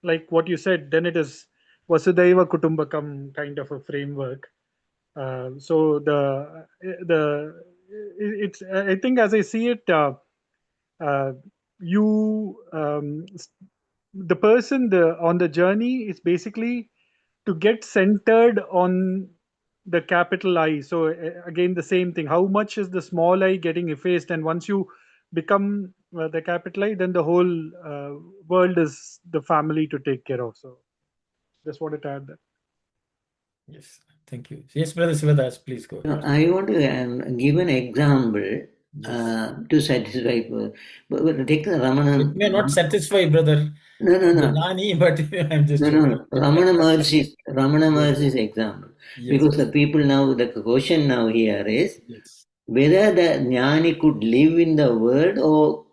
like what you said, then it is Vasudhaiva Kutumbakam kind of a framework. So it's, I think as I see it, the person on the journey is basically to get centered on the capital I. So again, the same thing. How much is the small I getting effaced? And once you become the capital I, then the whole world is the family to take care of. So just wanted to add that. Yes, thank you. Yes, Brother Sivadas, please go. I want to give an example to satisfy. Take the Ramana. It may not satisfy, brother. No. Jnani, but I'm just no. Ramana Maharshi's example. Yes. Because the people now, the question now here is whether the Jnani could live in the world or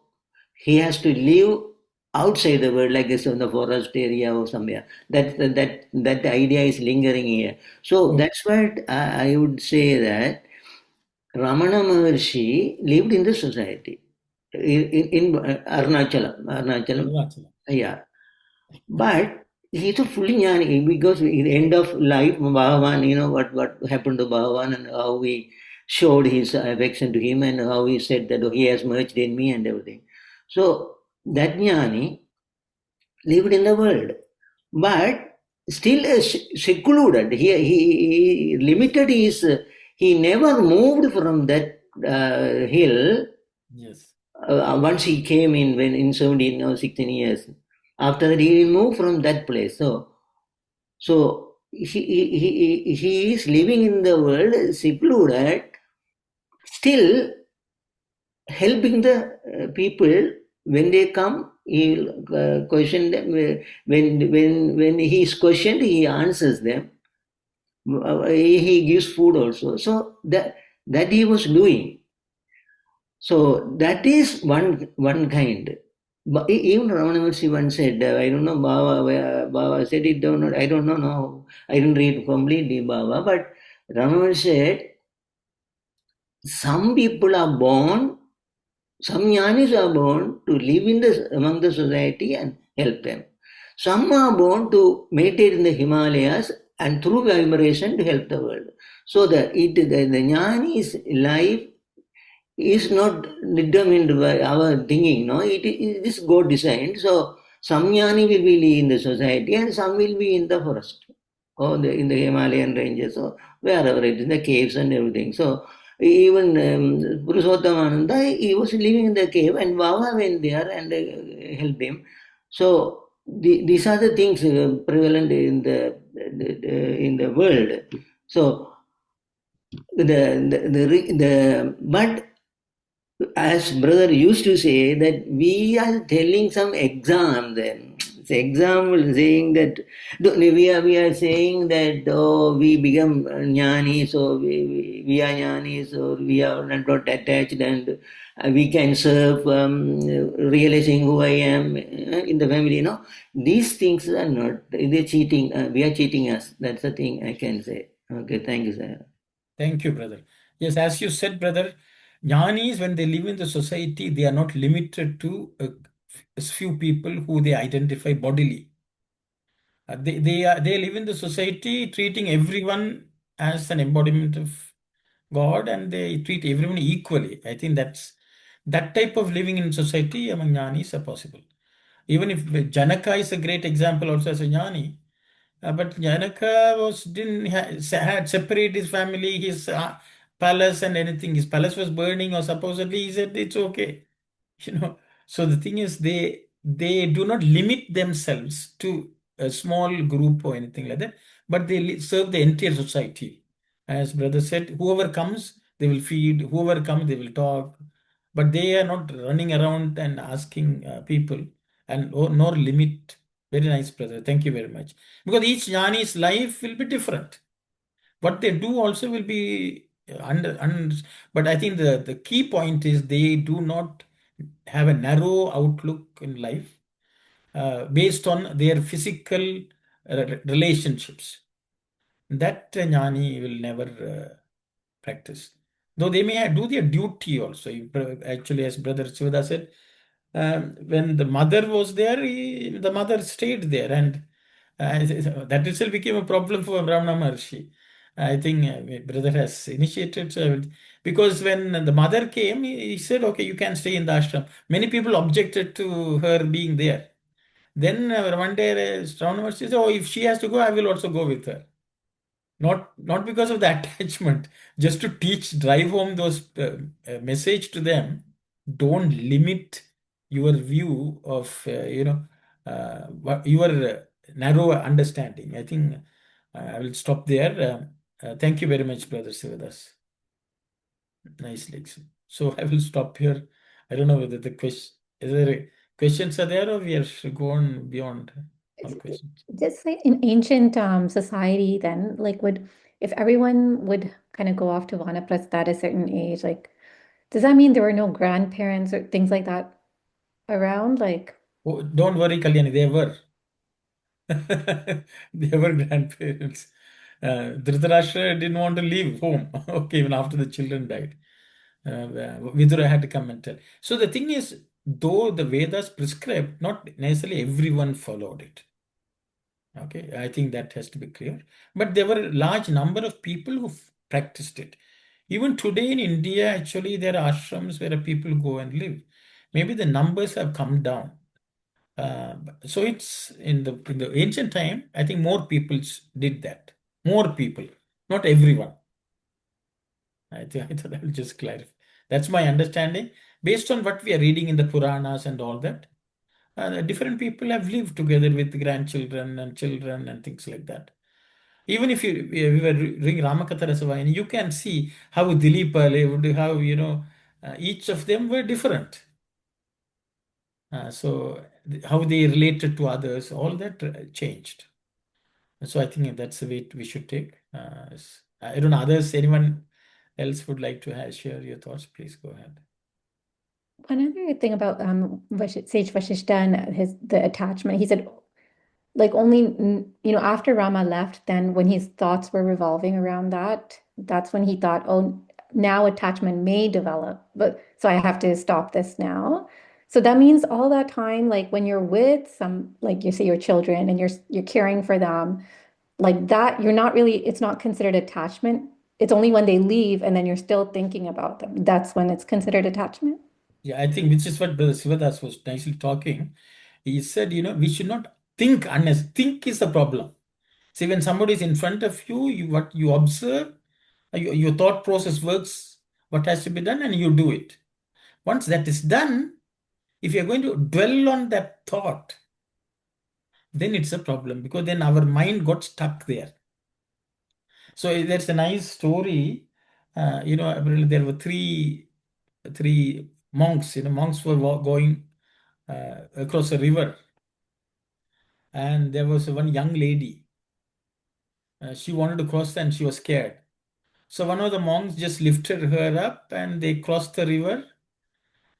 he has to live outside the world, like this in the forest area or somewhere. That idea is lingering here. So that's what I would say, that Ramana Maharshi lived in the society in Arunachalam. Yeah. But he's a fully jnani, because at the end of life, Bhagawan, what happened to Bhagawan and how we showed his affection to him and how he said that he has merged in me and everything. So that jnani lived in the world, but still secluded. He limited his. He never moved from that hill. Yes. Once he came in 17 or 16 years. After that, he moved from that place. So he is living in the world, secluded, still helping the people. When they come, he'll question them. When he is questioned, he answers them. He gives food also. So that he was doing. So that is one kind. But even Ramana Maharshi once said, I don't know, Baba said it down. I don't know now. I didn't read completely Baba, but Ramana Maharshi said, some people are born. Some jnanis are born to live among the society and help them. Some are born to meditate in the Himalayas and through vibration to help the world. So the jnani's life is not determined by our thinking. No, it is God designed. So some jnani will be in the society and some will be in the forest or in the Himalayan ranges or wherever it is, in the caves and everything. So even Purushottamananda, he was living in the cave and Baba went there and helped him. So these are the things prevalent in the world. So but as brother used to say that we are telling some exam then. Example saying that we are saying that we become jnani, so we are jnani, so we are not attached and we can serve realizing who I am in the family. These things are not, they're cheating, we are cheating us. That's the thing I can say. Okay, thank you, sir. Thank you, brother. Yes, as you said, brother, jnanis, when they live in the society, they are not limited to a few people who they identify bodily. They live in the society treating everyone as an embodiment of God, and they treat everyone equally. I think that type of living in society among jnanis are possible. Even if Janaka is a great example also as a jnani, but Janaka didn't had separate his family, his palace and anything. His palace was burning, or supposedly he said it's okay. You know, so the thing is they do not limit themselves to a small group or anything like that, but they serve the entire society. As brother said, whoever comes, they will feed. Whoever comes, they will talk. But they are not running around and asking people and nor limit. Very nice, brother. Thank you very much. Because each jnani's life will be different. What they do also will be but I think the key point is they do not have a narrow outlook in life based on their physical relationships. That jnani will never practice. Though they may do their duty also. Actually, as Brother Sivada said, when the mother was there, the mother stayed there, and that itself became a problem for Brahma Maharshi. I think brother has initiated, because when the mother came, he said, okay, you can stay in the ashram. Many people objected to her being there. Then one day Brahma Maharshi said, oh, if she has to go, I will also go with her. Not because of the attachment, just to teach, drive home those message to them. Don't limit your view of your narrow understanding. I think I will stop there. Thank you very much, brother Sivadas. Nice lecture. So I will stop here. I don't know whether the question is there. Questions are there, or we are going beyond all questions? Just like in ancient society, then, like, if everyone would kind of go off to Vanaprastha at a certain age, like, does that mean there were no grandparents or things like that around? Like, Oh, don't worry, Kalyani, they were. They were grandparents. Dhritarashtra didn't want to leave home, okay, even after the children died. Vidura had to come and tell. So the thing is, though the Vedas prescribed, not necessarily everyone followed it. Okay, I think that has to be clear. But there were a large number of people who practiced it. Even today in India, actually, there are ashrams where people go and live. Maybe the numbers have come down. So it's in the ancient time, I think more people did that. More people, not everyone. I thought I will just clarify. That's my understanding. Based on what we are reading in the Puranas and all that, different people have lived together with grandchildren and children and things like that. Even if we were reading Ramakatha Rasavayini, you can see how Dilipa lived, how, each of them were different. So how they related to others, all that changed. So I think that's the way we should take. I don't know, anyone else would like to share your thoughts, please go ahead. one other thing about Sage Vasishta and the attachment, he said, like, only after Rama left, then when his thoughts were revolving around that's when he thought, oh, now attachment may develop, but so I have to stop this now. So that means all that time, like when you're with some, like you say, your children, and you're caring for them, like that, it's not considered attachment. It's only when they leave and then you're still thinking about them, that's when it's considered attachment. Yeah, I think which is what Brother Sivadas was nicely talking. He said, we should not think unless think is the problem. See, when somebody is in front of you, what you observe, your thought process works, what has to be done, and you do it. Once that is done, if you're going to dwell on that thought, then it's a problem, because then our mind got stuck there. So there's a nice story. There were three monks. Monks were going across a river, and there was one young lady. She wanted to cross, and she was scared. So one of the monks just lifted her up, and they crossed the river.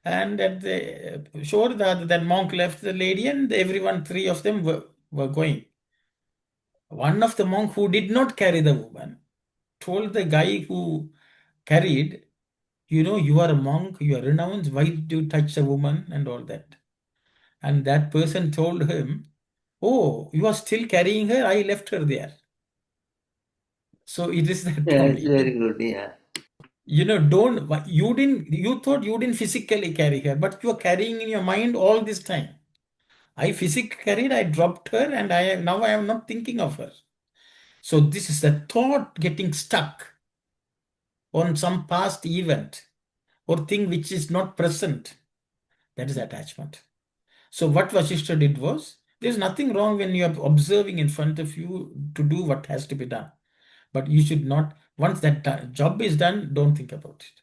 And at the shore, that monk left the lady, and everyone, three of them were going. One of the monk who did not carry the woman told the guy who carried, you are a monk, you are renounced, why did you touch a woman and all that? And that person told him, oh, you are still carrying her, I left her there. So it is that Yeah, only. it's very good. Yeah. You thought you didn't physically carry her, but you are carrying in your mind all this time. I physically carried, I dropped her, and now I am not thinking of her. So this is the thought getting stuck on some past event or thing which is not present. That is attachment. So what Vasishtha did was, there's nothing wrong when you are observing in front of you to do what has to be done. But you should not, once that job is done, don't think about it.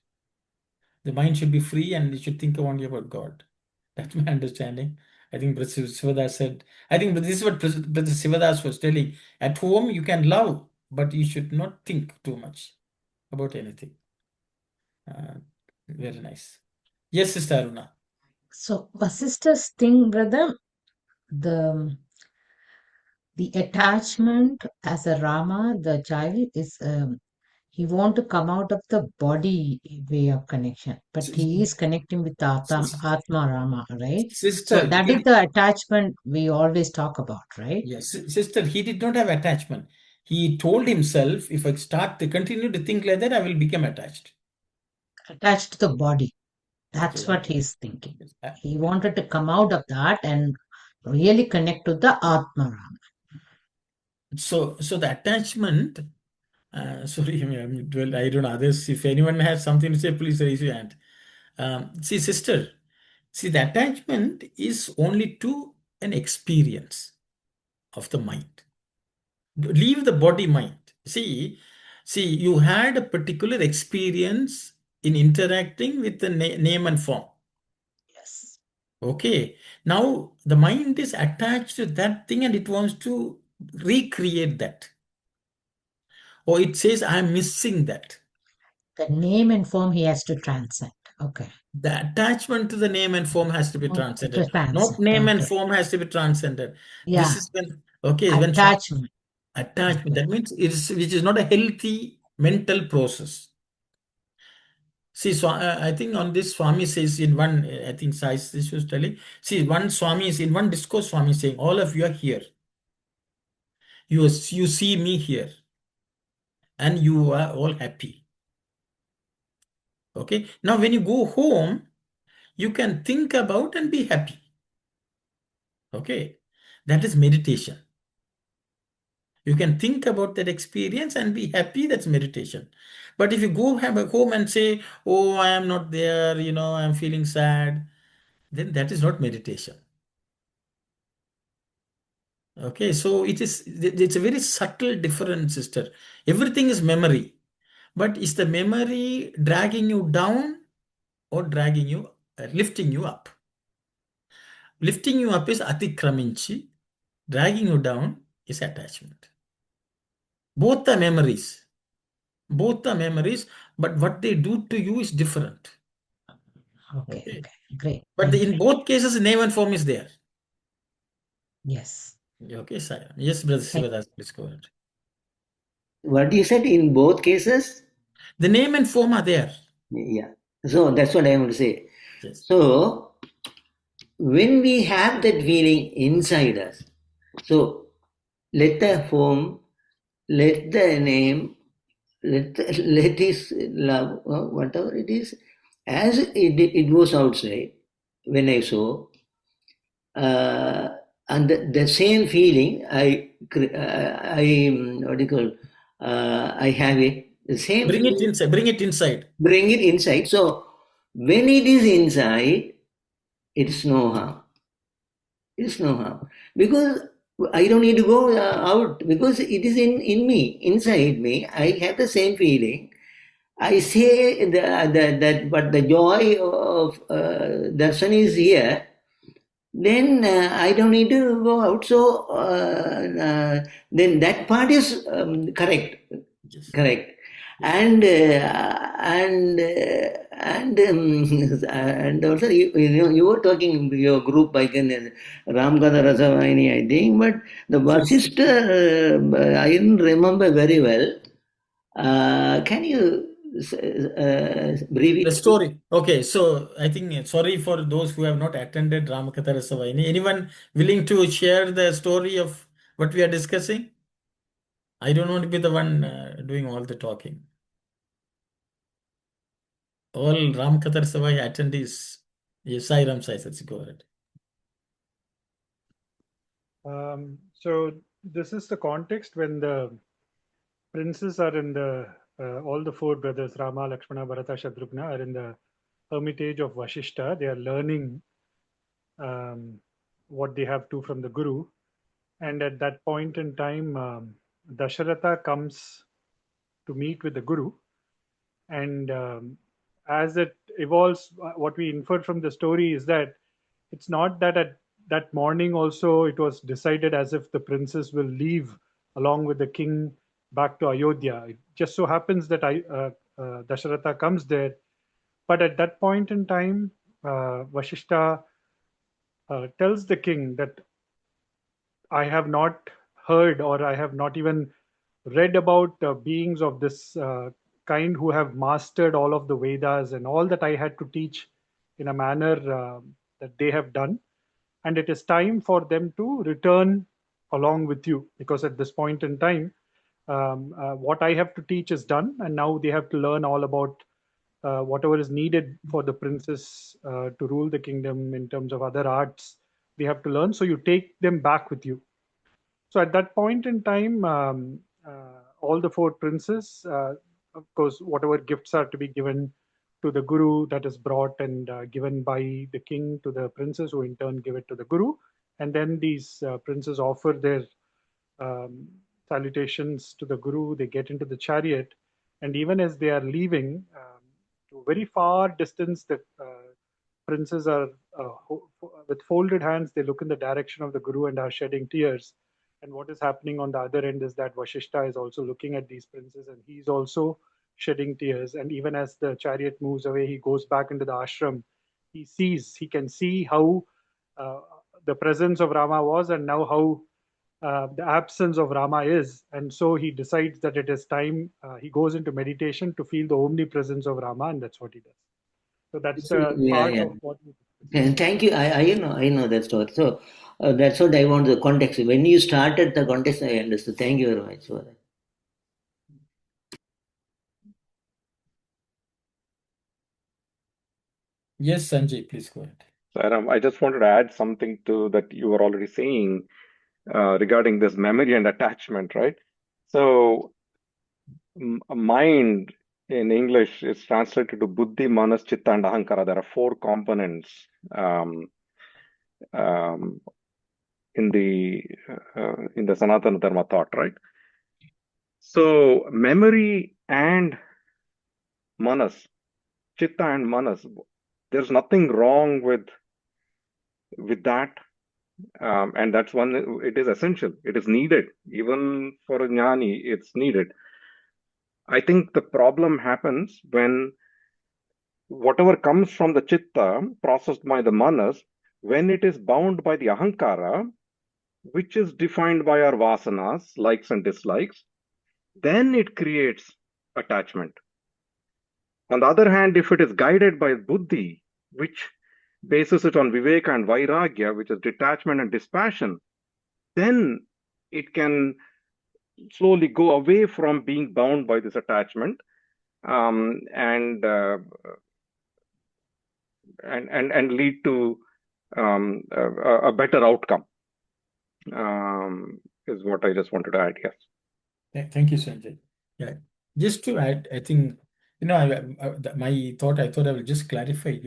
The mind should be free and it should think only about God. That's my understanding. I think Brother Sivadas said, I think this is what Brother Sivadas was telling. At home, you can love, but you should not think too much about anything. Very nice. Yes, Sister Aruna. So Vasishtha's thing, brother, the attachment as a Rama, the child is he want to come out of the body way of connection, but he is connecting with Atma Rama, right? So Sister, that is the attachment we always talk about, right? yes, sister, he did not have attachment. He told himself, if I continue to think like that, I will become attached. Attached to the body. That's what he's thinking. He wanted to come out of that and really connect to the Atma Rama. So the attachment, sorry, I don't know others. If anyone has something to say, please raise your hand. See, sister, the attachment is only to an experience of the mind. Leave the body mind. See, you had a particular experience in interacting with the name and form. Yes. Okay. Now the mind is attached to that thing and it wants to recreate that. Or it says, I'm missing that. The name and form he has to transcend. Okay. The attachment to the name and form has to be transcended. Not name and form has to be transcended. Yeah. This is when, attachment. Attachment. That means which is not a healthy mental process. See, so I think on this Swami says in one, I think Sai this was telling. See, one Swami is in one discourse. Swami is saying, all of you are here. You see me here, and you are all happy. Okay. Now, when you go home, you can think about and be happy. Okay, that is meditation. You can think about that experience and be happy. That's meditation. But if you go home and say, "Oh, I am not there," I'm feeling sad, then that is not meditation. Okay, so it's a very subtle difference, sister. Everything is memory, but is the memory dragging you down or lifting you up? Lifting you up is atikraminchi, dragging you down is attachment. Both are memories, but what they do to you is different. Okay. Great. But in both cases, name and form is there. Yes. Okay, sir. Yes, Brother Sivadas, please go ahead. What you said in both cases? The name and form are there. Yeah. So that's what I want to say. Yes. So when we have that feeling inside us, so let the form, let the name, let his love, whatever it is, as it goes outside, when I saw, and the same feeling, I have it, the same Bring feeling, it inside. Bring it inside. Bring it inside. So when it is inside, it's no harm. It's no harm. Because I don't need to go out because it is in me, inside me. I have the same feeling. I say that, but the joy of darshan is here. Then I don't need to go out. So then that part is correct. Yes. Correct. And and also you were talking your group by then Ramkatha Rasavahini, I think, but the Vasishtha I didn't remember very well. Can you briefly? The story. Okay, so I think sorry for those who have not attended Ramakatha Rasavahini. Anyone willing to share the story of what we are discussing? I don't want to be the one doing all the talking. All Ramakatha Rasavahini attendees. Yes, Sai Ram Sai, let's go ahead. So this is the context when the princes are in the all the four brothers Rama, Lakshmana, Bharata, Shatrugna are in the hermitage of Vashishta. They are learning what they have to from the Guru, and at that point in time, Dasharatha comes to meet with the Guru, and as it evolves, what we inferred from the story is that it's not that at that morning also it was decided as if the princes will leave along with the king back to Ayodhya. It just so happens that Dasharatha comes there, but at that point in time, Vashishta tells the king that I have not heard or I have not even read about beings of this kind who have mastered all of the Vedas and all that I had to teach in a manner that they have done. And it is time for them to return along with you, because at this point in time, what I have to teach is done, and now they have to learn all about whatever is needed for the princes to rule the kingdom in terms of other arts. They have to learn, so you take them back with you. So at that point in time, all the four princes, of course, whatever gifts are to be given to the guru, that is brought and given by the king to the princes, who in turn give it to the guru. And then these princes offer their salutations to the guru. They get into the chariot, and even as they are leaving, to a very far distance, the princes are with folded hands. They look in the direction of the guru and are shedding tears. And what is happening on the other end is that Vashishta is also looking at these princes, and he's also shedding tears. And even as the chariot moves away, he goes back into the ashram. He can see how the presence of Rama was, and now how the absence of Rama is. And so he decides that it is time. He goes into meditation to feel the omnipresence of Rama, and that's what he does. So that's the part of what. And thank you. I know that story. So that's what I want the context. When you started the context, I understood. Thank you very much for that. Yes, Sanjay, please go ahead. Sairam, I just wanted to add something to that you were already saying regarding this memory and attachment, right? So mind in English is translated to buddhi, manas, chitta, and ahankara. There are four components in the Sanatana Dharma thought, right? So memory and manas, chitta and manas, there's nothing wrong with that, and that's one. It is essential. It is needed, even for a jnani. It's needed. I think the problem happens when whatever comes from the chitta, processed by the manas, when it is bound by the ahankara, which is defined by our vasanas, likes and dislikes, then it creates attachment. On the other hand, if it is guided by buddhi, which bases it on viveka and vairagya, which is detachment and dispassion, then it can slowly go away from being bound by this attachment and lead to a better outcome. Is what I just wanted to add. Yes. Thank you, Sanjay. Yeah, just to add, I think my thought. I thought I will just clarify.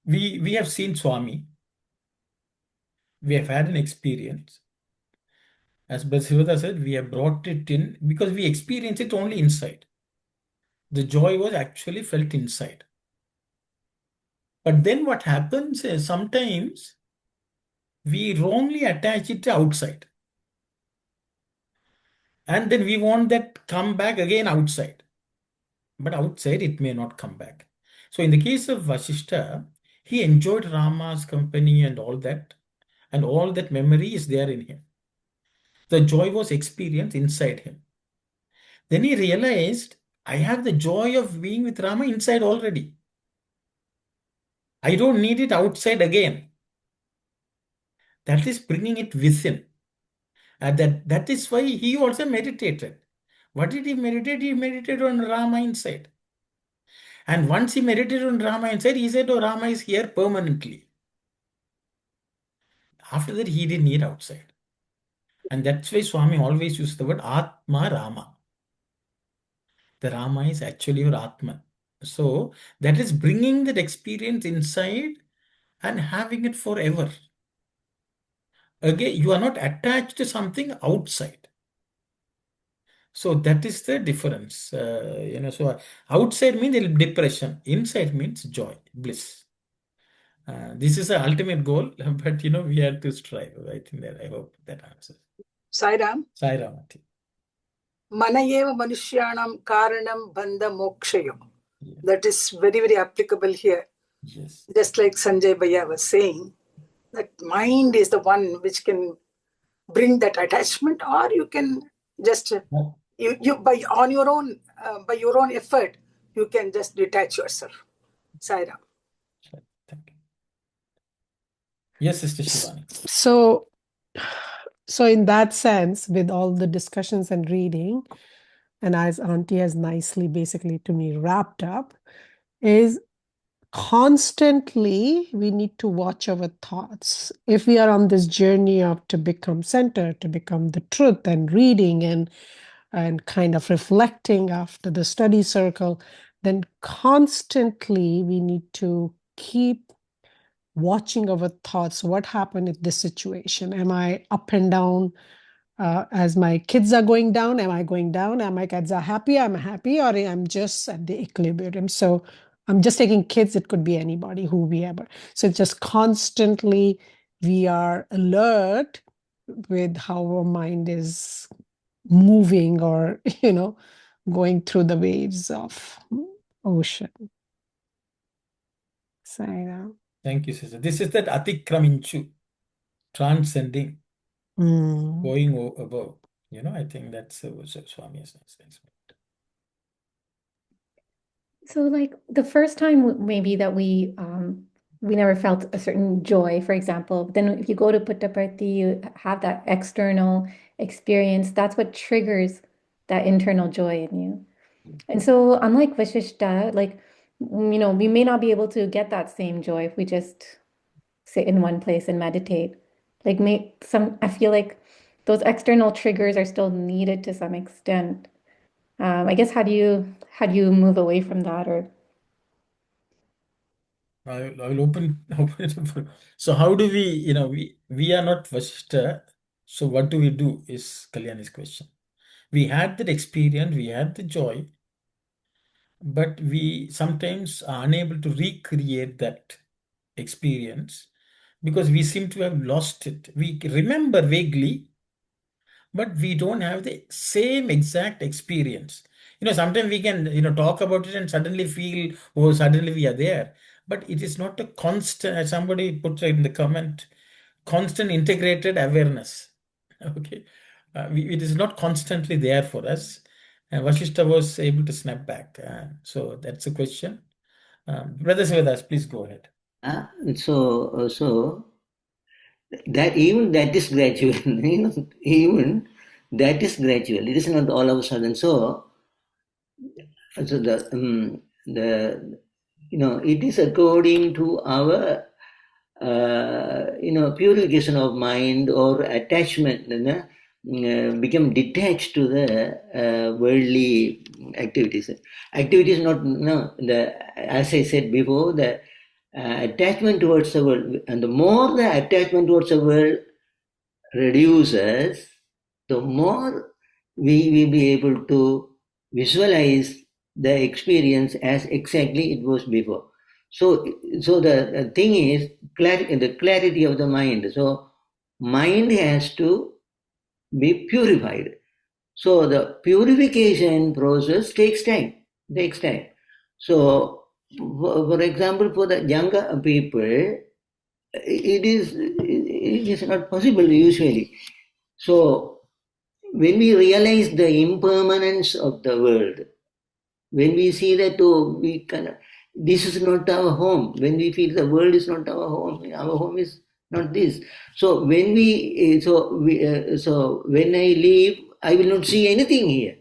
We have seen Swami. We have had an experience. As Basivada said, we have brought it in because we experience it only inside. The joy was actually felt inside. But then what happens is sometimes we wrongly attach it to outside. And then we want that come back again outside. But outside it may not come back. So in the case of Vasishta, he enjoyed Rama's company and all that memory is there in him. The joy was experienced inside him. Then he realized, I have the joy of being with Rama inside already. I don't need it outside again. That is bringing it within. And that is why he also meditated. What did he meditate? He meditated on Rama inside. And once he meditated on Rama inside, he said, oh, Rama is here permanently. After that, he didn't need outside. And that's why Swami always used the word Atma Rama. The Rama is actually your Atman. So that is bringing that experience inside and having it forever. Again, you are not attached to something outside. So that is the difference. So outside means depression. Inside means joy, bliss. This is the ultimate goal, but we have to strive. I think that I hope that answers. Sairam. Sairam. Manayeva Manushyanam Karanam Bandha Mokshayam. That is very, very applicable here. Yes. Just like Sanjay Bhaiya was saying, that mind is the one which can bring that attachment, or you can just by your own effort, you can just detach yourself. Sairam. Thank you. Yes, Sister Shivani. So in that sense, with all the discussions and reading, and as Auntie has nicely basically to me wrapped up, is constantly we need to watch our thoughts. If we are on this journey of to become center, to become the truth, and reading and kind of reflecting after the study circle, then constantly we need to keep watching our thoughts. What happened in this situation? Am I up and down? As my kids are going down, am I going down? Am my kids are happy? I'm happy, or I'm just at the equilibrium. So I'm just taking kids. It could be anybody, who we ever. So just constantly we are alert with how our mind is moving, or going through the waves of ocean. So, thank you, sister. This is that atikraminchu, transcending, going above. I think that's what Swami has said. So like the first time maybe that we never felt a certain joy, for example, but then if you go to Puttaparthi, you have that external experience, that's what triggers that internal joy in you. And so unlike Vashishta, like, we may not be able to get that same joy if we just sit in one place and meditate. Like I feel like those external triggers are still needed to some extent. I guess how do you move away from that? Or I will open it up. So how do we are not Vasishta. So what do we do is Kalyani's question. We had that experience, we had the joy, but we sometimes are unable to recreate that experience because we seem to have lost it. We remember vaguely, but we don't have the same exact experience. Sometimes we can, talk about it and suddenly feel, oh, suddenly we are there. But it is not a constant, as somebody put in the comment, constant integrated awareness. Okay. It is not constantly there for us. And Vasishta was able to snap back. So that's the question. Brother Sivadas, please go ahead. So that even that is gradual. Even that is gradual. It is not all of a sudden. So it is according to our purification of mind or attachment, become detached to the worldly activities. Activities not as I said before, the attachment towards the world, and the more the attachment towards the world reduces, the more we will be able to visualize the experience as exactly it was before. So the thing is the clarity of the mind. So mind has to be purified. So the purification process takes time. So, for example, for the younger people, it is not possible usually. So when we realize the impermanence of the world, when we see that this is not our home, when we feel the world is not our home is not this. So when when I leave, I will not see anything here.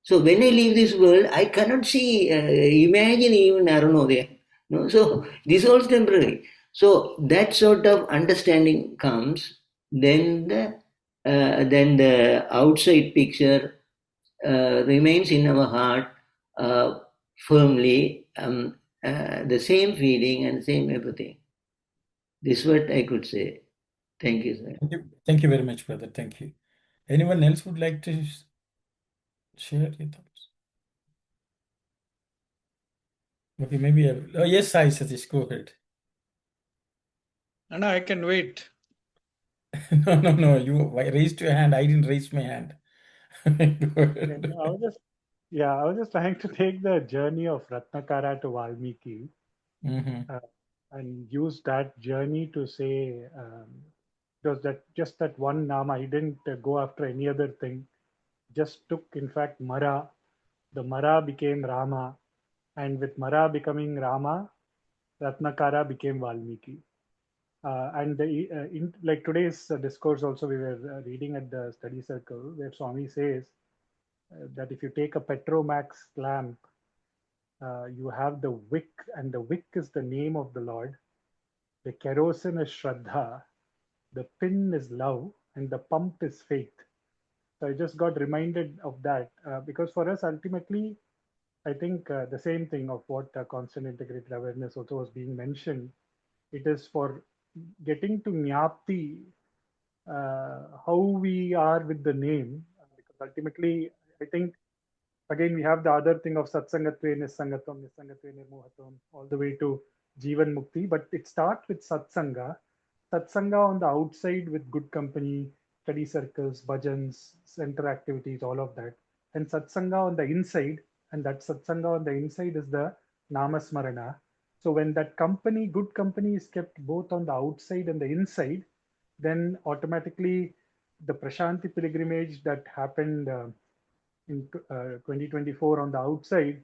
So when I leave this world, I cannot see, imagine even Arunodaya. No? So this is all temporary. So that sort of understanding comes, then the outside picture remains in our heart firmly, the same feeling and same everything. This is what I could say. Thank you, sir. Thank you very much, brother. Thank you. Anyone else would like to share your thoughts? Okay, maybe oh yes, Sai Satish, go ahead. No, I can wait. No. You raised your hand. I didn't raise my hand. Go ahead. I was just trying to take the journey of Ratnakara to Valmiki and use that journey to say, just that one Nama, he didn't go after any other thing, just took, in fact, Mara. The Mara became Rama, and with Mara becoming Rama, Ratnakara became Valmiki. Like today's discourse also, we were reading at the study circle where Swami says that if you take a Petromax lamp, you have the wick, and the wick is the name of the Lord. The kerosene is Shraddha, the pin is love, and the pump is faith. So I just got reminded of that because for us, ultimately, I think the same thing of what constant integrated awareness also was being mentioned. It is for getting to Nyapti, how we are with the name, because ultimately, I think, again, we have the other thing of Satsangatve Nisangatam, Nisangatve Nirmohatam, all the way to Jivan Mukti, but it starts with Satsanga. Satsanga on the outside with good company, study circles, bhajans, center activities, all of that. And Satsanga on the inside, and that Satsanga on the inside is the Namasmarana. So when that company, good company, is kept both on the outside and the inside, then automatically the Prashanti pilgrimage that happened in 2024 on the outside,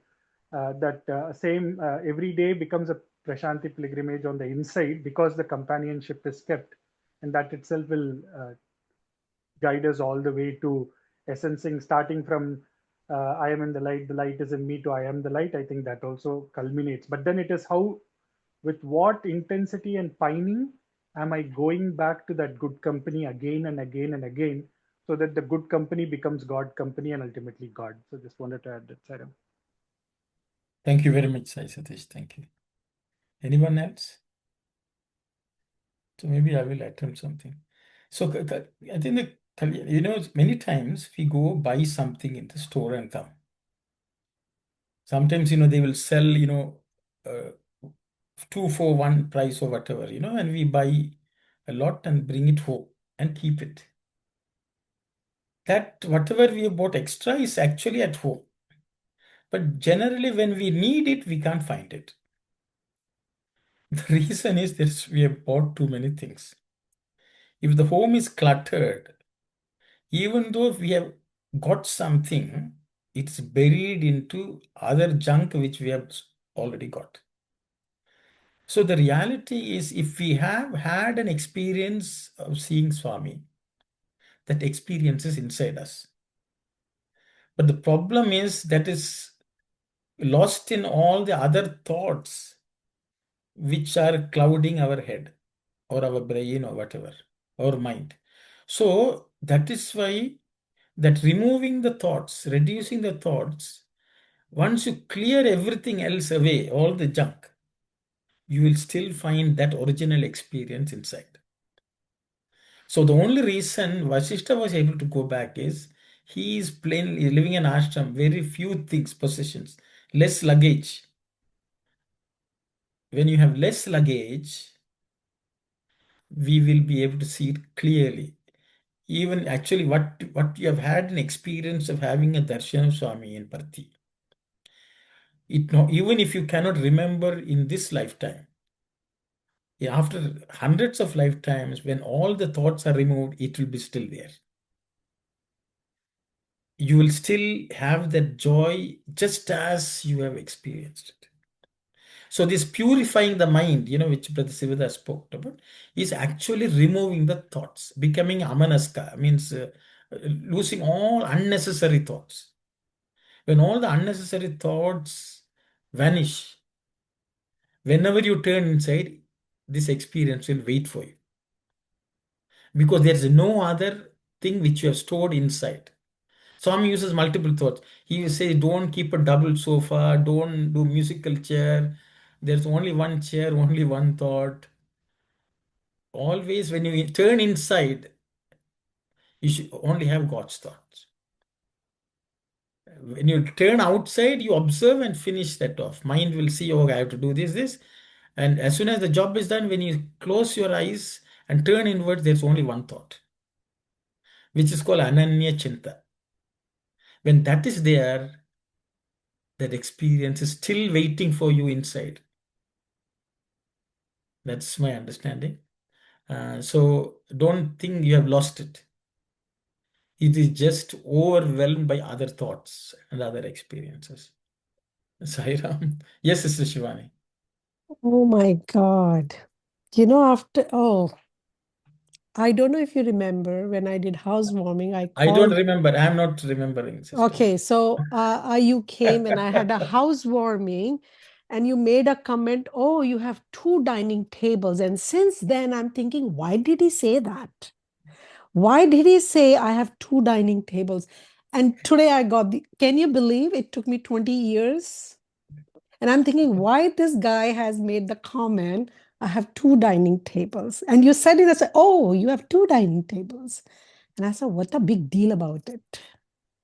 same every day becomes a Prashanti pilgrimage on the inside because the companionship is kept, and that itself will guide us all the way to essencing, starting from I am in the light is in me, to I am the light. I think that also culminates. But then it is how, with what intensity and pining am I going back to that good company again and again and again, so that the good company becomes God company and ultimately God. So just wanted to add that, Saram. Thank you very much, Sai Satish. Thank you. Anyone else? So maybe I will attempt something. So I think many times we go buy something in the store and come. Sometimes they will sell uh, 2 for 1 price or whatever, and we buy a lot and bring it home and keep it. That whatever we have bought extra is actually at home. But generally when we need it, we can't find it. The reason is that we have bought too many things. If the home is cluttered, even though we have got something, it's buried into other junk which we have already got. So the reality is, if we have had an experience of seeing Swami, that experience is inside us. But the problem is that is lost in all the other thoughts which are clouding our head or our brain or whatever, our mind. So that is why that removing the thoughts, reducing the thoughts, once you clear everything else away, all the junk, you will still find that original experience inside. So the only reason Vasishta was able to go back is he is plainly living in ashram, very few things, possessions, less luggage. When you have less luggage, we will be able to see it clearly. Even actually what you have had an experience of having a darshan of Swami in Parthi. Even if you cannot remember in this lifetime, after hundreds of lifetimes, when all the thoughts are removed, it will be still there. You will still have that joy just as you have experienced it. So this purifying the mind, which Brother Sivada spoke about, is actually removing the thoughts, becoming amanaska, means losing all unnecessary thoughts. When all the unnecessary thoughts vanish, whenever you turn inside, this experience will wait for you. Because there's no other thing which you have stored inside. Swami uses multiple thoughts. He will say, don't keep a double sofa, don't do musical chair. There's only one chair, only one thought. Always when you turn inside, you should only have God's thoughts. When you turn outside, you observe and finish that off. Mind will see, oh, I have to do this. And as soon as the job is done, when you close your eyes and turn inward, there's only one thought, which is called Ananya Chinta. When that is there, that experience is still waiting for you inside. That's my understanding. So don't think you have lost it. It is just overwhelmed by other thoughts and other experiences. Sairam. Yes, Sister Shivani. Oh my God. I don't know if you remember when I did housewarming, I I don't called. remember. I'm not remembering, Sister. Okay, so you came and I had a housewarming and you made a comment, oh, you have 2 dining tables. And since then, I'm thinking, why did he say that? Why did he say I have 2 dining tables? And today I got can you believe it took me 20 years? And I'm thinking, why this guy has made the comment, I have 2 dining tables. And you said it, I said, oh, you have 2 dining tables. And I said, what a big deal about it.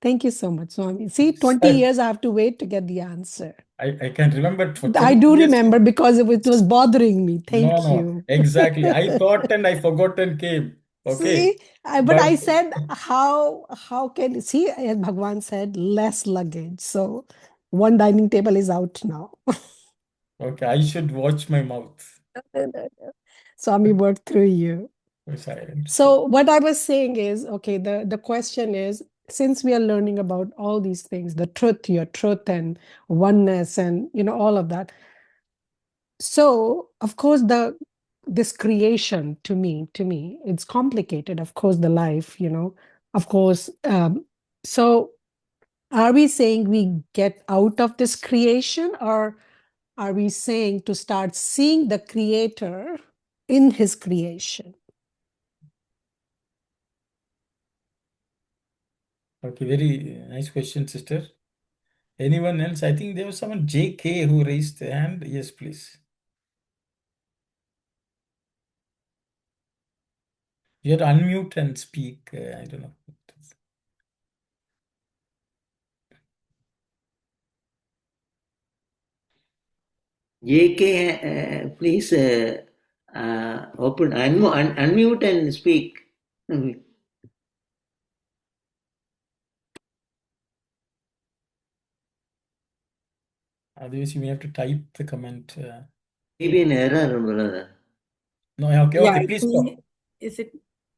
Thank you so much, Swami. See, 20 years I have to wait to get the answer. I can remember for 20 I do years. remember because it was bothering me. Thank you. Exactly. I thought and I forgot and came. Okay. See, but I said, how can, see, as Bhagawan said, less luggage. So 1 dining table is out now. Okay, I should watch my mouth. Swami worked through you. So what I was saying is, okay, the question is, since we are learning about all these things, the truth, your truth and oneness and, all of that. So, of course, this creation to me, it's complicated. Of course, the life, of course. So are we saying we get out of this creation, or are we saying to start seeing the creator in his creation? Okay, very nice question, sister. Anyone else? I think there was someone, JK, who raised the hand. Yes, please. You have to unmute and speak. I don't know. JK, please unmute and speak. Otherwise, you may have to type the comment. Maybe an error, brother. No, okay, Yeah, please talk. is it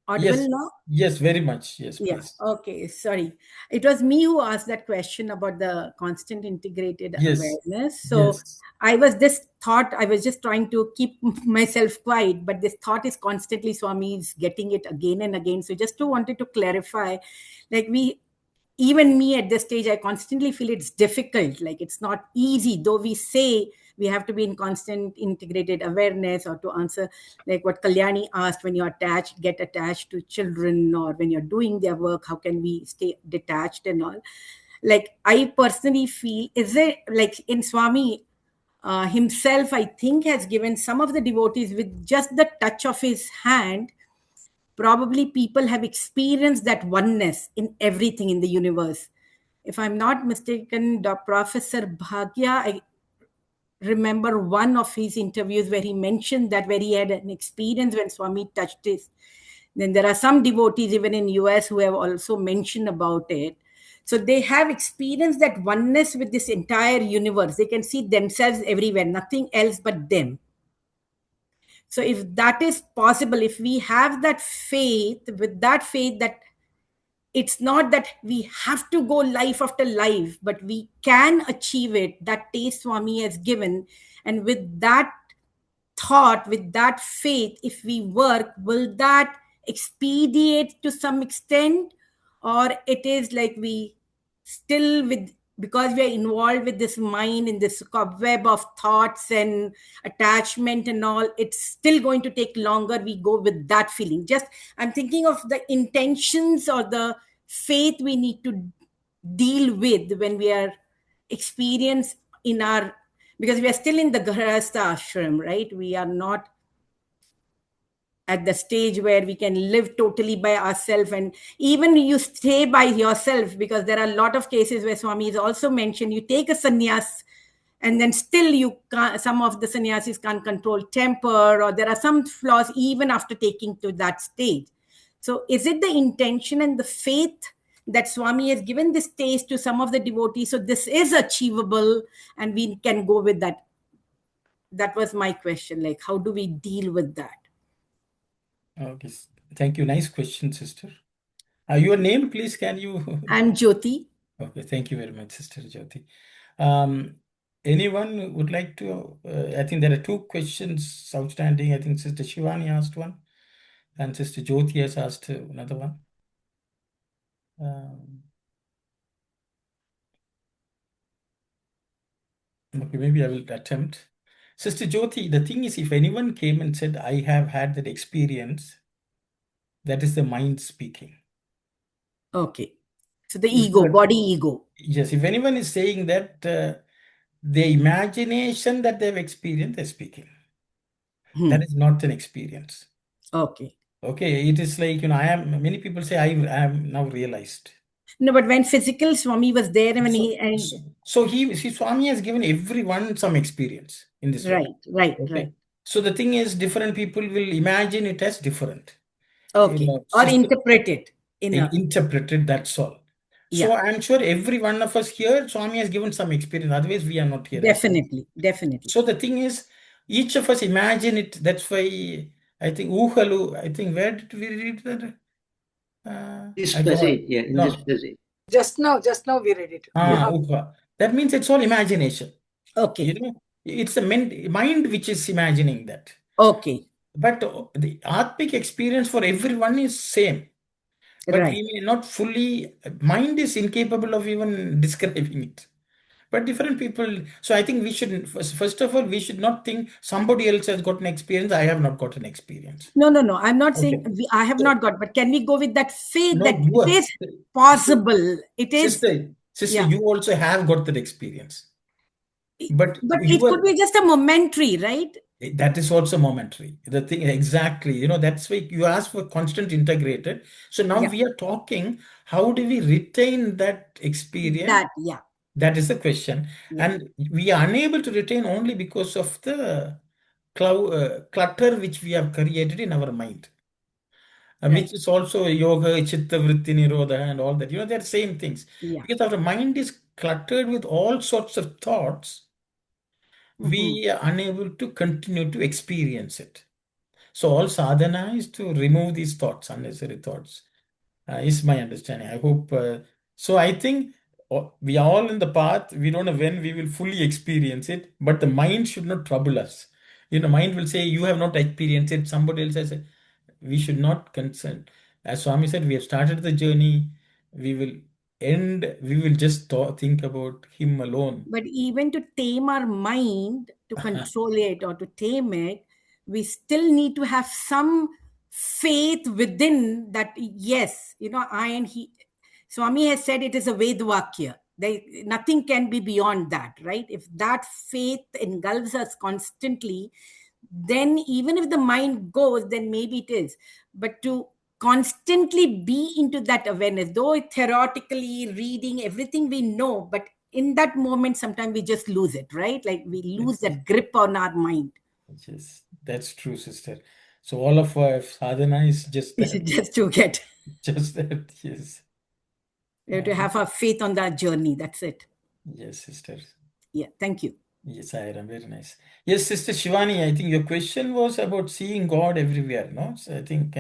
audible now? Yes, very much. Yes, Yeah, please. okay, sorry. It was me who asked that question about the constant integrated awareness. So I was just trying to keep myself quiet, but this thought is constantly, Swami is getting it again and again. So just wanted to clarify, like even me at this stage, I constantly feel it's difficult. Like it's not easy, though we say we have to be in constant integrated awareness, or to answer like what Kalyani asked, when you're get attached to children, or when you're doing their work, how can we stay detached and all? Like I personally feel, is it like in Swami himself, I think has given some of the devotees with just the touch of his hand, probably people have experienced that oneness in everything in the universe. If I'm not mistaken, Professor Bhagya, I remember one of his interviews where he mentioned that, where he had an experience when Swami touched his. Then there are some devotees even in US who have also mentioned about it. So they have experienced that oneness with this entire universe. They can see themselves everywhere, nothing else but them. So if that is possible, if we have that faith, with that faith, that it's not that we have to go life after life, but we can achieve it, that taste Swami has given. And with that thought, with that faith, if we work, will that expedite to some extent? Or it is like we still, with, because we are involved with this mind in this cobweb of thoughts and attachment and all, it's still going to take longer, we go with that feeling. Just, I'm thinking of the intentions or the faith we need to deal with when we are experience in our, because we are still in the Grihastha ashram, right? We are not at the stage where we can live totally by ourselves. And even you stay by yourself, because there are a lot of cases where Swami has also mentioned, you take a sannyas and then still you can't, some of the sannyasis can't control temper, or there are some flaws even after taking to that stage. So is it the intention and the faith that Swami has given this taste to some of the devotees, so this is achievable and we can go with that? That was my question. Like, how do we deal with that? Okay, thank you. Nice question, sister. Your name, please, can you? I'm Jyoti. Okay, thank you very much, Sister Jyoti. Anyone would like to? I think there are two questions outstanding. I think Sister Shivani asked one, and Sister Jyoti has asked another one. Okay, maybe I will attempt. Sister Jyoti, the thing is, if anyone came and said, I have had that experience, that is the mind speaking. Okay. So the ego, body ego. Yes, if anyone is saying that, the imagination that they've experienced, they're speaking. That is not an experience. Okay. Okay, it is like, many people say, I am now realized. No, but when physical Swami was there, and when Swami has given everyone some experience in this world. Right. So the thing is, different people will imagine it as different. Okay. Or interpret it. Interpret it, that's all. So Yeah. I'm sure every one of us here, Swami has given some experience. Otherwise, we are not here. Definitely. So the thing is, each of us imagine it. That's why I think Uhalu, I think, where did we read that? This passage, in this passage. Just now we read it. That means it's all imagination. Okay. It's the mind which is imagining that. Okay. But the Atmic experience for everyone is same. But we may not fully, mind is incapable of even describing it. But different people, so I think we should, first of all, we should not think somebody else has got an experience, I have not got an experience. No. I'm not saying I have not got, but can we go with that faith that it is possible? It is. Sister, you also have got that experience. But it could be just a momentary, right? That is also momentary. The thing, exactly, that's why you ask for constant integrated. So now we are talking, how do we retain that experience? That is the question. And we are unable to retain only because of the clutter which we have created in our mind. Which is also yoga, chitta, vritti, nirodha, and all that. They're the same things. Because our mind is cluttered with all sorts of thoughts, we are unable to continue to experience it. So all sadhana is to remove these thoughts, unnecessary thoughts, is my understanding. I hope. So I think we are all in the path. We don't know when we will fully experience it, but the mind should not trouble us. Mind will say, you have not experienced it. Somebody else has. We should not concern. As Swami said, we have started the journey. We will end. We will just think about him alone. But even to tame our mind, to control it or to tame it, we still need to have some faith within that. Yes, I and he. Swami has said it is a Vedvakya. Nothing can be beyond that, right? If that faith engulfs us constantly, then even if the mind goes, then maybe it is. But to constantly be into that awareness, though theoretically reading everything we know, but in that moment sometimes we just lose it, right? Like we lose that grip on our mind. Yes, that's true, sister. So all of our sadhana is just that. Just to get, Just that, yes. we have to have our faith on that journey. That's it. Yes, sister. Yeah, thank you. Yes, I am very nice. Yes, Sister Shivani, I think your question was about seeing God everywhere, no? So I think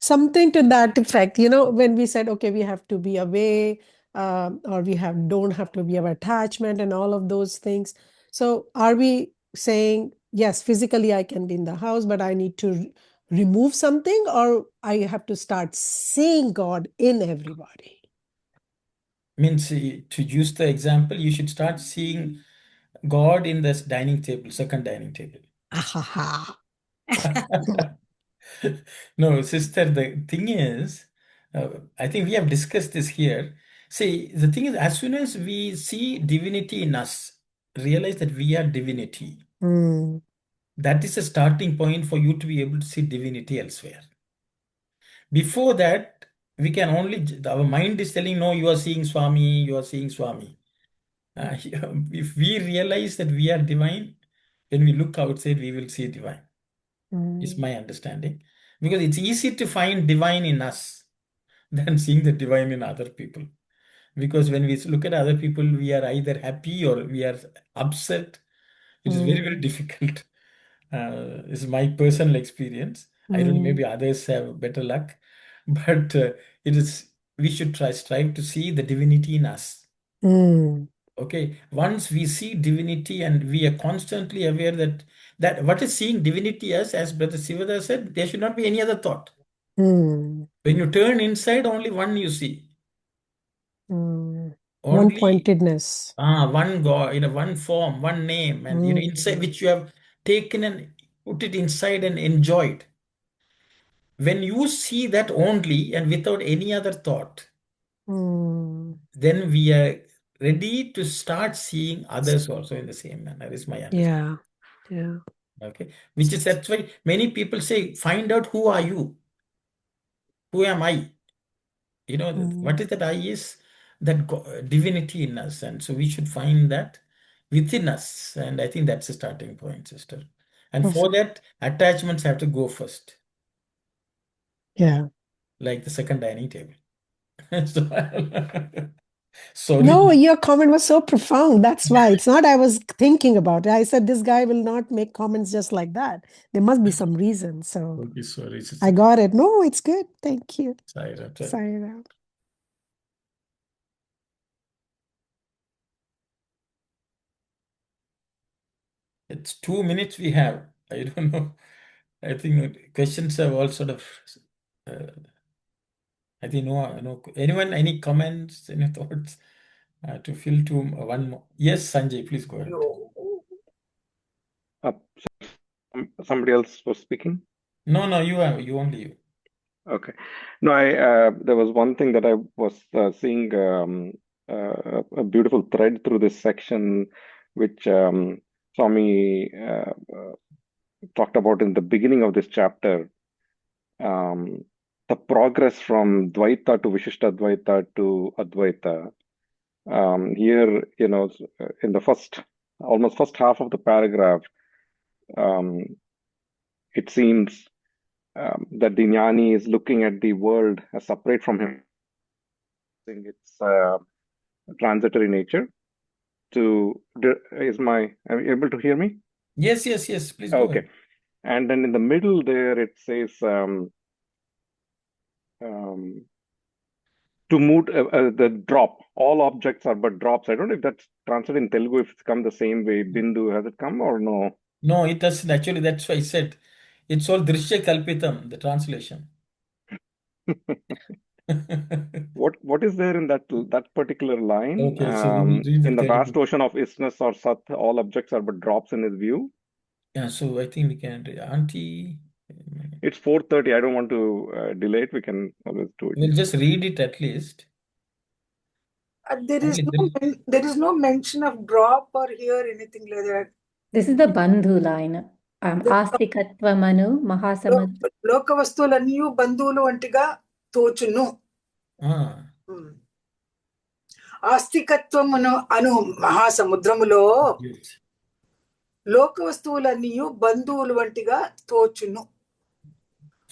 Something to that effect, you know, when we said, okay, we have to be away, or we don't have to be of attachment and all of those things. So are we saying, yes, physically I can be in the house, but I need to remove something, or I have to start seeing God in everybody? means to use the example, you should start seeing God in this dining table, second dining table. Ahaha. No, sister, the thing is, I think we have discussed this here. See, the thing is, as soon as we see divinity in us, realize that we are divinity, that is a starting point for you to be able to see divinity elsewhere. Before that, we can only, our mind is telling, no, you are seeing Swami, you are seeing Swami. If we realize that we are divine, when we look outside, we will see divine, is my understanding. Because it's easy to find divine in us than seeing the divine in other people. Because when we look at other people, we are either happy or we are upset. It is very, very difficult. This is my personal experience. I don't know, maybe others have better luck. But we should strive to see the divinity in us. Okay, once we see divinity and we are constantly aware that what is seeing divinity as Brother Sivada said, there should not be any other thought. When you turn inside, only one you see. Only One-pointedness. one God, one form, one name, and inside which you have taken and put it inside and enjoyed. When you see that only and without any other thought, then we are ready to start seeing others also in the same manner, is my understanding. Yeah. Okay, that's why many people say, find out who are you, who am I. What is that I is that divinity in us, and so we should find that within us, and I think that's the starting point, sister. And for that, attachments have to go first. Yeah. Like the second dining table. Sorry. No, your comment was so profound. That's why. It's not I was thinking about it. I said this guy will not make comments just like that. There must be some reason. So Okay, sorry. I got it. No, it's good. Thank you. Sorry. Sorry. It's 2 minutes we have. I don't know. I think questions have all sort of. I think no. Anyone, any comments, any thoughts to fill to one more? Yes, Sanjay, please go ahead. Somebody else was speaking? No, you only you. Okay. No, there was one thing that I was seeing a beautiful thread through this section, which Swami talked about in the beginning of this chapter. The progress from Dvaita to Vishishtadvaita to Advaita. Here, in the almost first half of the paragraph, it seems that the jnani is looking at the world as separate from him. I think it's transitory nature. Am I able to hear me? Yes, please go ahead. And then in the middle there it says to move the drop. All objects are but drops. I don't know if that's translated in Telugu, if it's come the same way. Bindu, has it come or no? No, it doesn't. Actually, that's why I said it's all Drishya Kalpitam, the translation. What is there in that particular line? Okay, so we will read in the Telugu. vast ocean of isness or Sat, all objects are but drops in his view. Yeah, so I think we can read. Auntie. It's 4:30. I don't want to delay it. We can always do it. We'll just read it at least. There is no mention of drop or here anything like that. This is the Bandhu line. ఆస్తికత్వమను మహాసముద్ర లోక వస్తువులన్నీ బంధువులు వంటిగా తోచును. ఆస్తికత్వమును అను మహాసముద్రములో లోక వస్తువులన్నీ బంధువులు వంటిగా తోచును.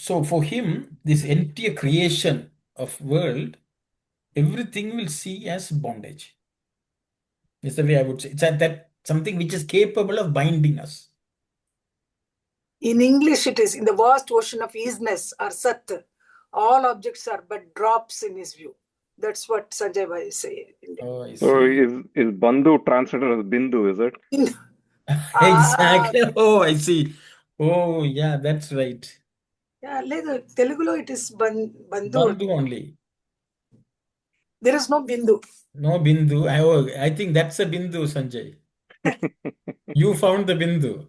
So for him, this entire creation of world, everything will see as bondage. That's the way I would say. It's that something which is capable of binding us. In English, it is in the vast ocean of isness or Sat, all objects are but drops in his view. That's what Sanjay Bhai is saying. Oh, I So see. is Bandhu translated as Bindu, is it? Exactly. Oh, I see. Oh, yeah, that's right. Yeah, Telugulo it is Bandhu. Bandhu only. There is no Bindu. No Bindu. I think that's a Bindu, Sanjay. You found the Bindu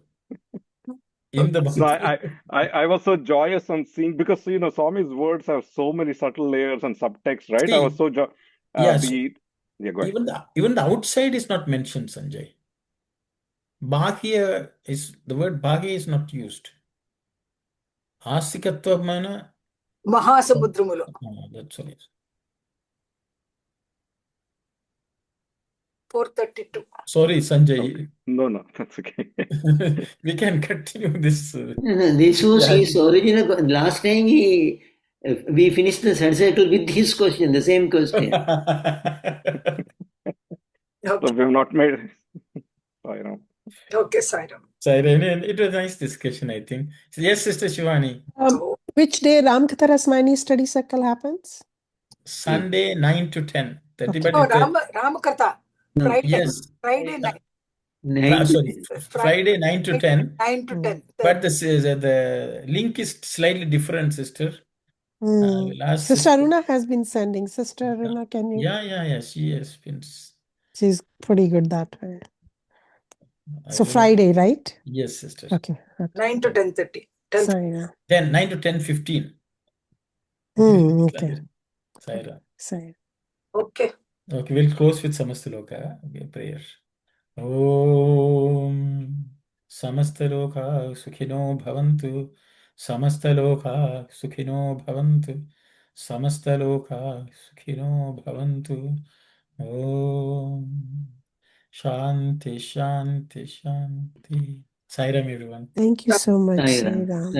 in the No, Bandhu. I was so joyous on seeing, because Swami's words have so many subtle layers and subtext, right? See, I was so yeah, go ahead. Even the outside is not mentioned, Sanjay. Bahya is the word Bahya is not used. Asikatvamana Mahasamudrumulo. That's all. 432. Sorry, Sanjay. Okay. No, that's okay. We can continue this. This was his original. Last time we finished the third cycle with his question, the same question. So we have not made. Sairam. Okay, Sairam. It was a nice discussion, I think. Yes, Sister Shivani. Which day Ramkatha Rasmani study circle happens? Sunday 9 to 10. Oh, Ramakatha. Friday. Yes. Friday 9. Friday 9 to 10. 9 to 10. But the link is slightly different, sister. Sister Aruna has been sending. Sister Aruna, can you? Yeah. She has been. She's pretty good that way. So Friday, right? Yes, sister. Okay. 9 to 10:30. 9 to 10:15. Okay. Okay. Okay, we'll close with Samastaloka. Okay, prayer. Om Samastaloka Sukhino Bhavantu. Samastaloka Sukhino Bhavantu. Samastaloka Sukhino Bhavantu. Om Shanti. Sairam, everyone. Thank you so much, Sairam. Sairam.